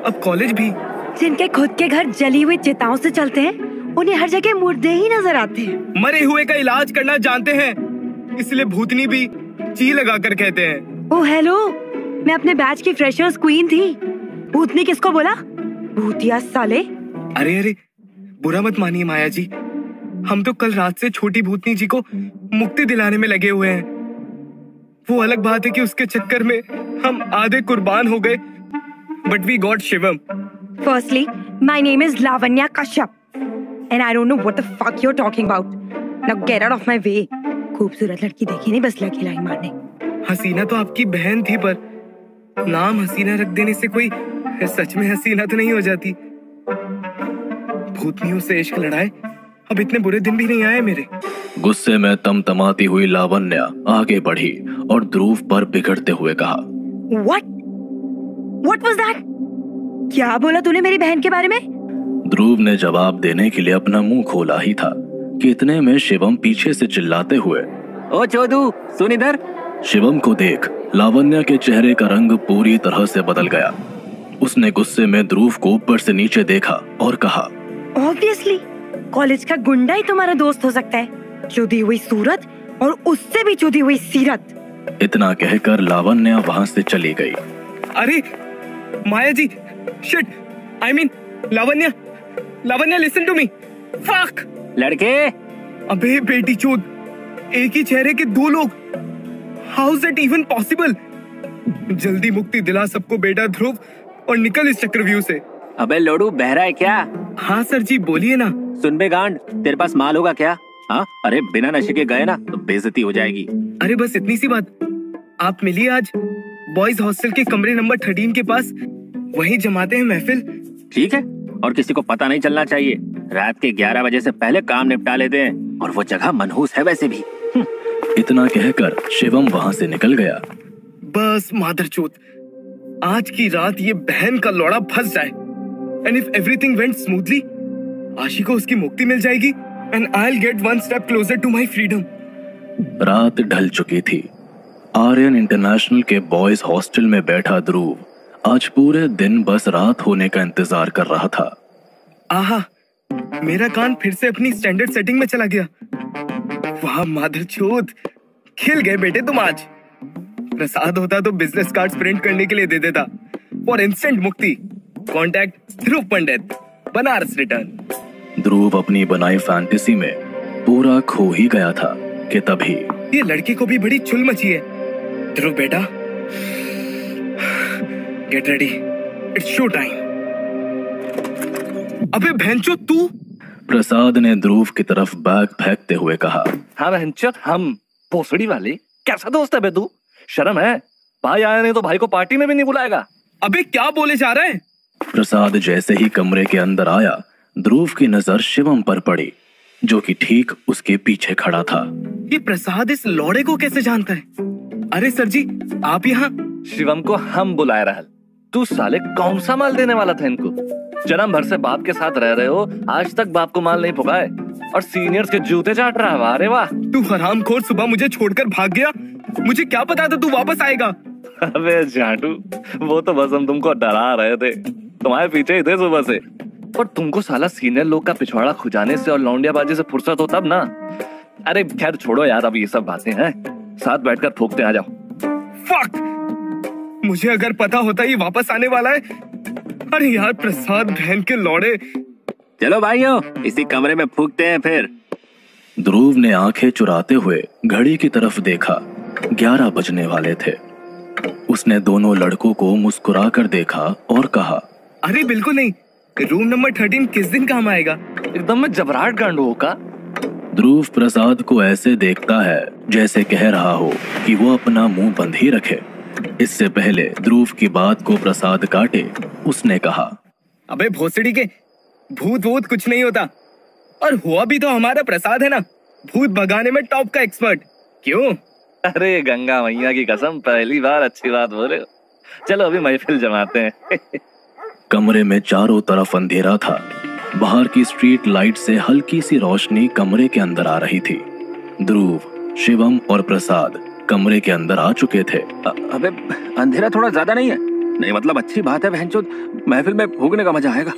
अब कॉलेज भी। जिनके खुद के घर जली हुई चिताओं से चलते हैं, उन्हें हर जगह मुर्दे ही नजर आते हैं। मरे हुए का इलाज करना जानते हैं, इसलिए भूतनी भी ची लगा कर कहते हैं। ओह हेलो, मैं अपने बैच की फ्रेशर्स क्वीन थी। भूतनी किसको बोला? भूतिया साले। अरे अरे, बुरा मत मानिए माया जी, हम तो कल रात से छोटी भूतनी जी को मुक्ति दिलाने में लगे हुए हैं। वो अलग बात है कि उसके चक्कर में हम आधे कुर्बान हो गए, but we got Shivam. Firstly, my name is Lavanya Kashyap, and I don't know what the fuck you're talking about. Now get out of my way. खूबसूरत लड़की देखी नहीं, बस लगी लाइन मारने। हसीना तो आपकी बहन थी, पर नाम हसीना रख देने से कोई सच में हसीना तो नहीं हो जाती। भूतनियों से इश्क लड़ाए, अब इतने बुरे दिन भी नहीं आए मेरे। गुस्से में तमतमाती हुई लावण्या आगे बढ़ी और ध्रुव पर बिगड़ते हुए कहा, What was that? क्या बोला तूने मेरी बहन के बारे में? ध्रुव ने जवाब देने के लिए अपना मुंह खोला ही था कि इतने में शिवम पीछे से चिल्लाते हुए, ओ चोदू, सुन इधर। शिवम को देख लावण्या के चेहरे का रंग पूरी तरह से बदल गया। उसने गुस्से में ध्रुव को ऊपर से नीचे देखा और कहा, ऑब्वियसली कॉलेज का गुंडा ही तुम्हारा दोस्त हो सकता है, चुदी हुई सूरत और उससे भी चुदी हुई सीरत। इतना कहकर लावण्या वहाँ से चली गई। अरे Maya ji, shit, I mean Lavanya, listen to me. Fuck लड़के। अबे बेटी चोद, एक ही चेहरे के दो लोग, how is it even possible? जल्दी मुक्ति दिला सबको बेटा ध्रुव और निकल इस चक्रव्यूह से। अबे लोडू, बहरा है क्या? हाँ सर जी, बोलिए ना। सुन बे गांड, तेरे पास माल होगा क्या? हाँ, अरे बिना नशे के गए ना तो बेइज्जती हो जाएगी। अरे बस इतनी सी बात, आप मिलिए आज बॉयज हॉस्टल के कमरे नंबर 13 के पास, वहीं जमाते हैं महफिल। ठीक है, और किसी को पता नहीं चलना चाहिए। रात के 11 बजे से पहले काम निपटा लेते हैं, और वो जगह मनहूस है वैसे भी। इतना कहकर शिवम वहाँ से निकल गया। बस मादरचोद, आज की रात ये बहन का लौड़ा फंस जाए, and if everything went smoothly, Ashi को उसकी मुक्ति मिल जाएगी, and I will get one step closer to my freedom. रात ढल चुकी थी। आर्यन इंटरनेशनल के बॉयज हॉस्टल में बैठा ध्रुव आज पूरे दिन बस रात होने का इंतजार कर रहा था। आहा, मेरा कान फिर से अपनी स्टैंडर्ड सेटिंग में चला गया। वाह मादरचोद, खिल गए बेटे तुम आज। प्रसाद होता तो बिजनेस कार्ड्स प्रिंट करने के लिए दे देता फॉर इंस्टेंट मुक्ति। कॉन्टैक्ट ध्रुव पंडित, बनारस रिटर्न। ध्रुव अपनी बनाई फैंटेसी में पूरा खो ही गया था कि तभी ये लड़की को भी बड़ी चुल मची है। ध्रुव बेटा, get ready, it's show time. अबे बहनचोद तू! प्रसाद ने ध्रुव की तरफ बैग फेंकते हुए कहा, हाँ बहनचोद, हम भोसड़ी वाले। कैसा दोस्त है बे तू? शर्म है, भाई आया नहीं तो भाई को पार्टी में भी नहीं बुलाएगा। अबे क्या बोले जा रहे हैं? प्रसाद जैसे ही कमरे के अंदर आया, ध्रुव की नजर शिवम पर पड़ी, जो कि ठीक उसके पीछे खड़ा था। ये प्रसाद इस लौड़े को कैसे जानता है? अरे सर जी, आप यहाँ? शिवम को हम बुलाए रहल, तू साले कौन सा माल देने वाला था इनको? जन्म भर से बाप के साथ रह रहे हो, आज तक बाप को माल नहीं पुकाए और सीनियर्स के जूते चाट रहा है। वाह रे वाह। तू हरामखोर सुबह मुझे छोड़कर भाग गया, मुझे क्या पता था तू वापस आएगा। अबे जाटू, वो तो बस हम तुमको डरा रहे थे, तुम्हारे पीछे ही थे सुबह से। पर तुमको साला सीनियर लोग का पिछवाड़ा खुजाने से और लौंडियाबाजी से फुर्सत हो तब ना। अरे खैर छोड़ो यार, अब ये सब बातें हैं, साथ बैठकर फूकते आ जाओ। फक! मुझे अगर पता होता ये वापस आने वाला है। अरे यार प्रसाद बहन के लौड़े। चलो भाइयों, इसी कमरे में फूकते हैं फिर। ध्रुव ने आंखें चुराते हुए घड़ी की तरफ देखा। 11 बजने वाले थे। उसने दोनों लड़कों को मुस्कुरा कर देखा और कहा, अरे बिल्कुल नहीं, रूम नंबर 13 किस दिन काम आएगा? एकदम में जबराट गांडू का। ध्रुव प्रसाद को ऐसे देखता है जैसे कह रहा हो कि वो अपना मुंह बंद ही रखे। इससे पहले ध्रुव की बात को प्रसाद काटे, उसने कहा, अबे भोसड़ी के, भूत वूत कुछ नहीं होता। और हुआ भी तो हमारा प्रसाद है ना, भूत भगाने में टॉप का एक्सपर्ट। क्यों? अरे गंगा मैया की कसम, पहली बार अच्छी बात बोले। चलो अभी महफिल जमाते हैं। कमरे में चारों तरफ अंधेरा था। बाहर की स्ट्रीट लाइट से हल्की सी रोशनी कमरे के अंदर आ रही थी। ध्रुव, शिवम और प्रसाद कमरे के अंदर आ चुके थे। अबे अंधेरा थोड़ा ज्यादा नहीं है? नहीं मतलब अच्छी बात है बहनचोद, महफिल में फूकने का मजा आएगा।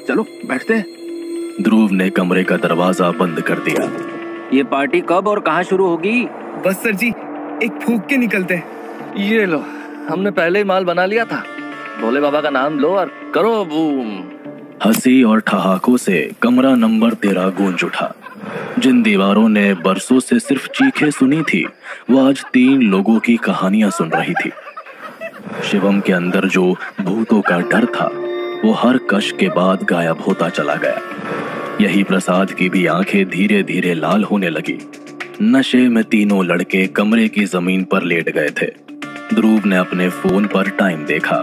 चलो बैठते हैं। ध्रुव ने कमरे का दरवाजा बंद कर दिया। ये पार्टी कब और कहाँ शुरू होगी? बस सर जी, एक फूक के निकलते हैं। ये लो, हमने पहले ही माल बना लिया था। भोले बाबा का नाम लो और करो बूम। हंसी और ठहाकों से कमरा नंबर 13 गूंज उठा। जिन दीवारों ने बरसों से सिर्फ चीखें सुनी थी, वो आज 3 लोगों की कहानियां सुन रही थी। शिवम के अंदर जो भूतों का डर था, वो हर कश के बाद गायब होता चला गया। यही प्रसाद की भी आंखें धीरे धीरे लाल होने लगी। नशे में तीनों लड़के कमरे की जमीन पर लेट गए थे। ध्रुव ने अपने फोन पर टाइम देखा।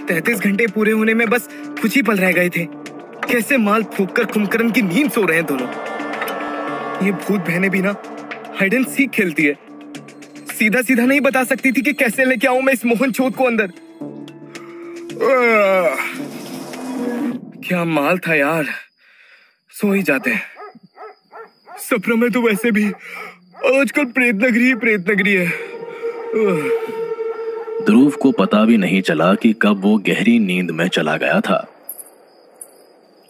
33 घंटे पूरे होने में बस कुछ ही पल रह गए थे। कैसे माल फूककर कुंभकर्ण की नींद सो रहे हैं दोनों। ये भूत बहनें भी ना हाइड एंड सीक खेलती है। सीधा सीधा नहीं बता सकती थी कि कैसे लेके आऊं मैं इस मोहन चोद को अंदर। क्या माल था यार, सो ही जाते हैं। सपनों में तो वैसे भी आजकल प्रेत नगरी है। ध्रुव को पता भी नहीं चला कि कब वो गहरी नींद में चला गया था।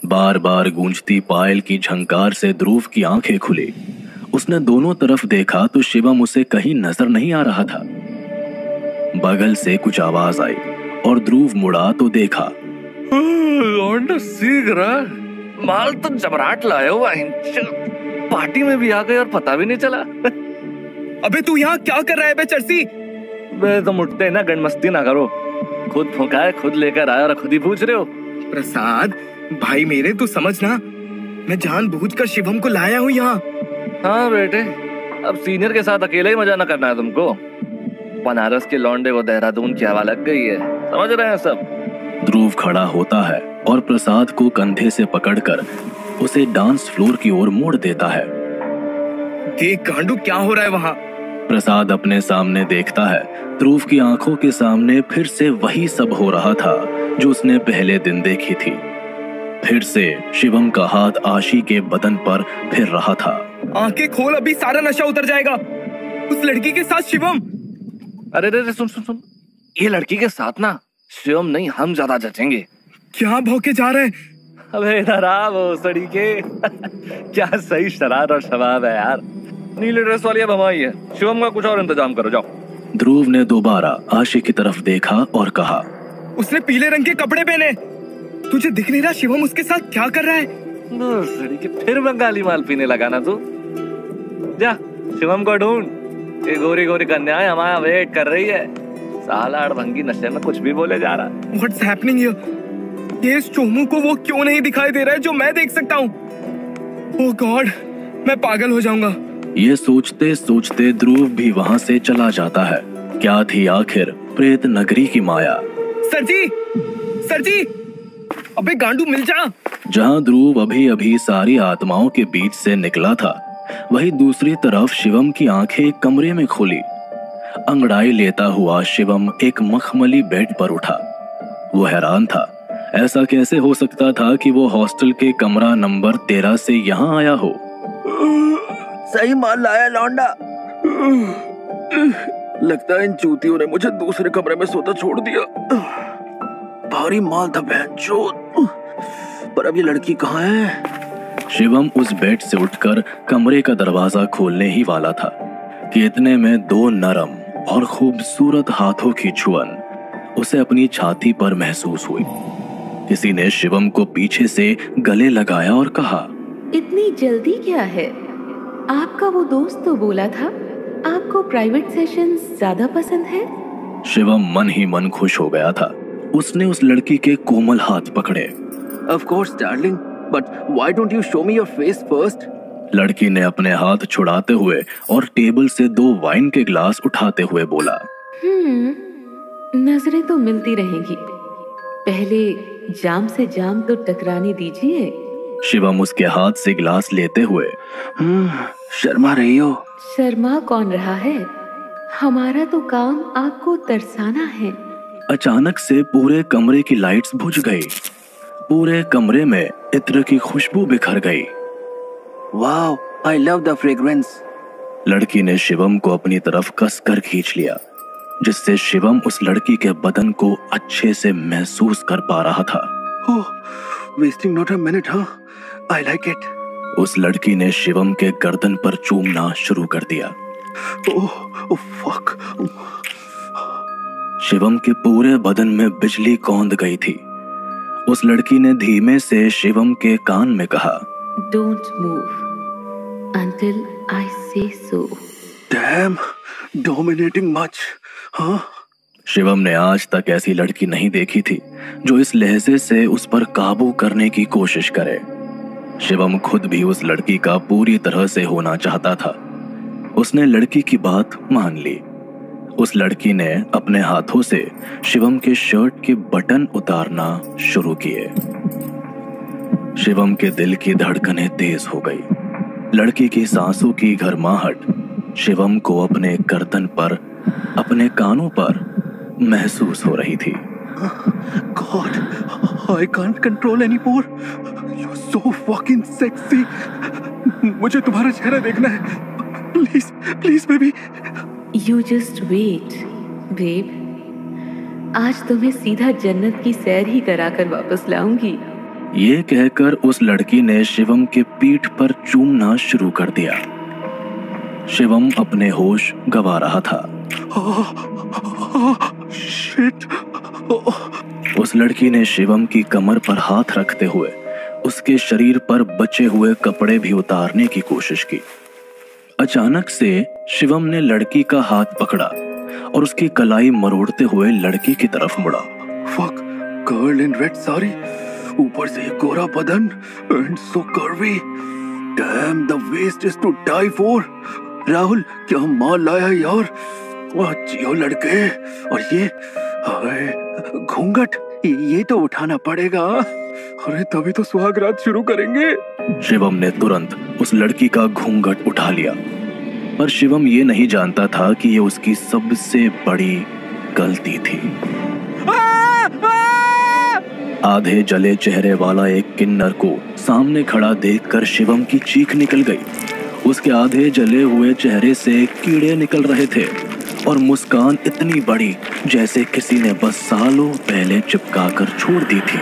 बार बार गूंजती पायल की झंकार से ध्रुव की आंखें खुली। उसने दोनों तरफ देखा तो शिवम उसे कहीं नजर नहीं आ रहा था। बगल से कुछ आवाज आई और ध्रुव मुड़ा तो देखा, लौंडा सीख रहा। माल तो जबराट लाए हो, पार्टी में भी आ गए और पता भी नहीं चला। अबे तू यहाँ क्या कर रहा है बे चर्सी? बे तुम उठते ना, गणमस्ती ना करो। खुद फूंका, खुद लेकर आया और खुद ही पूछ रहे हो। प्रसाद भाई मेरे, तू समझ ना, मैं जानबूझकर शिवम को लाया हूँ यहाँ। हाँ बेटे, अब सीनियर के साथ अकेले ही मजा न करना है तुमको। बनारस के लौंडे को देहरादून की हवा लग गई है, समझ रहे हैं सब। ध्रुव खड़ा होता है और प्रसाद को कंधे से पकड़कर उसे डांस फ्लोर की ओर मोड़ देता है। देख गांडू क्या हो रहा है वहाँ। प्रसाद अपने सामने देखता है। ध्रुव की आंखों के सामने फिर से वही सब हो रहा था जो उसने पहले दिन देखी थी। फिर से शिवम का हाथ आशी के बदन पर फिर रहा था। आंखें खोल, अभी सारा नशा उतर जाएगा। उस लड़की के साथ शिवम। अरे सुन, ये लड़की के साथ ना शिवम नहीं, हम ज्यादा जचेंगे। क्या भौंके जा रहे हैं? अबे इधर आ वो सड़ी के। क्या सही शरारत और शबाब है यार। नीले ड्रेस वाली अब हमारी है, शिवम का कुछ और इंतजाम करो, जाओ। ध्रुव ने दोबारा आशी की तरफ देखा और कहा, उसने पीले रंग के कपड़े पहने। तुझे दिख नहीं रहा शिवम उसके साथ क्या कर रहा है? सड़ी के फिर बंगाली माल पीने लगा ना तू। जा शिवम को ढूंढ, ये गोरी गोरी कन्याएं हमारा वेट कर रही है। साला अड़भंगी नशे में कुछ भी बोले जा रहा है। What's happening here? ये चोमू को वो क्यों नहीं दिखाई दे रहा है जो मैं देख सकता हूँ? ओह गॉड, मैं पागल हो जाऊंगा। ये सोचते सोचते ध्रुव भी वहाँ से चला जाता है। क्या थी आखिर प्रेत नगरी की माया। सर जी, अबे गांडू मिल जा। जहाँ ध्रुव अभी अभी सारी आत्माओं के बीच से निकला था, वही दूसरी तरफ शिवम की आंखें कमरे में खुली। अंगड़ाई लेता हुआ शिवम एक मखमली बेड पर उठा। वो हैरान था, ऐसा कैसे हो सकता था कि वो हॉस्टल के कमरा नंबर 13 से यहाँ आया हो? सही माल लाया लौंडा। लगता है इन चूतियों ने मुझे दूसरे कमरे में सोता छोड़ दिया। भारी माल था बहनचोद। पर अब ये लड़की कहाँ है? शिवम उस बेड से उठकर कमरे का दरवाजा खोलने ही वाला था कि इतने में 2 नरम और खूबसूरत हाथों की छुअन उसे अपनी छाती पर महसूस हुई। किसी ने शिवम को पीछे से गले लगाया और कहा, इतनी जल्दी क्या है? आपका वो दोस्त तो बोला था आपको प्राइवेट सेशन ज्यादा पसंद है। शिवम मन ही मन खुश हो गया था। उसने उस लड़की के कोमल हाथ पकड़े। Of course, darling, but why don't you show me your face first? लड़की ने अपने हाथ छुड़ाते हुए और टेबल से 2 वाइन के ग्लास उठाते हुए बोला, नजरें तो मिलती रहेंगी, पहले जाम से जाम तो टकराने दीजिए। शिवम उसके हाथ से ग्लास लेते हुए, शर्मा रही हो? शर्मा कौन रहा है? हमारा तो काम आपको तरसाना है। अचानक से पूरे कमरे की लाइट्स बुझ गई। पूरे कमरे में इत्र की खुशबू बिखर गई। Wow, I love the fragrance. लड़की ने शिवम को अपनी तरफ कसकर खींच लिया, जिससे शिवम उस लड़की के बदन को अच्छे से महसूस कर पा रहा था। वेस्टिंग नॉट अ मिनट, हाँ, आई लाइक इट। उस लड़की ने शिवम के गर्दन पर चूमना शुरू कर दिया। Oh fuck. शिवम के पूरे बदन में बिजली कौंध गई थी। उस लड़की ने धीमे से शिवम के कान में कहा, डोंट मूव अंटिल आई से सो। Dam, dominating much. हाँ? शिवम ने आज तक ऐसी लड़की नहीं देखी थी जो इस लहजे से उस पर काबू करने की कोशिश करे। शिवम खुद भी उस लड़की का पूरी तरह से होना चाहता था। उसने लड़की की बात मान ली। उस लड़की ने अपने हाथों से शिवम के शर्ट के बटन उतारना शुरू किए। शिवम के दिल की धड़कनें तेज हो गई। लड़की की सांसों की गर्माहट शिवम को अपने गर्दन पर, अपने कानों पर महसूस हो रही थी। God, I can't control anymore. You're so fucking sexy. मुझे तुम्हारा चेहरा देखना है। Please, please baby. You just wait, babe. आज तुम्हें सीधा जन्नत की सैर ही कराकर वापस लाऊंगी। ये कहकर उस लड़की ने शिवम के पीठ पर चूमना शुरू कर दिया। शिवम अपने होश गंवा रहा था। Shit. उस लड़की ने शिवम की कमर पर हाथ रखते हुए उसके शरीर पर बचे हुए कपड़े भी उतारने की कोशिश की। अचानक से शिवम ने लड़की का हाथ पकड़ा और उसकी कलाई मरोड़ते हुए लड़की की तरफ मुड़ा। Fuck, girl in red sari, ऊपर से गोरा बदन and so curvy. Damn, the waist is to die for. Rahul, क्या माल लाया यार? जियो लड़के। और ये घूंघट, ये तो उठाना पड़ेगा। अरे तभी तो सुहाग रात शुरू करेंगे। शिवम ने तुरंत उस लड़की का घूंघट उठा लिया, पर शिवम ये नहीं जानता था कि ये उसकी सबसे बड़ी गलती थी। आधे जले चेहरे वाला एक किन्नर को सामने खड़ा देखकर शिवम की चीख निकल गई। उसके आधे जले हुए चेहरे से कीड़े निकल रहे थे और मुस्कान इतनी बड़ी जैसे किसी ने बस सालों पहले चिपका कर छोड़ दी थी।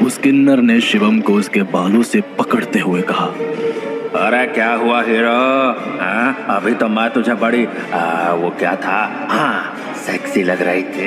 उस किन्नर ने शिवम को उसके बालों से पकड़ते हुए कहा, अरे क्या हुआ हीरो? अभी तो मैं तुझे बड़ी वो क्या था, हाँ, सेक्सी लग रही थी।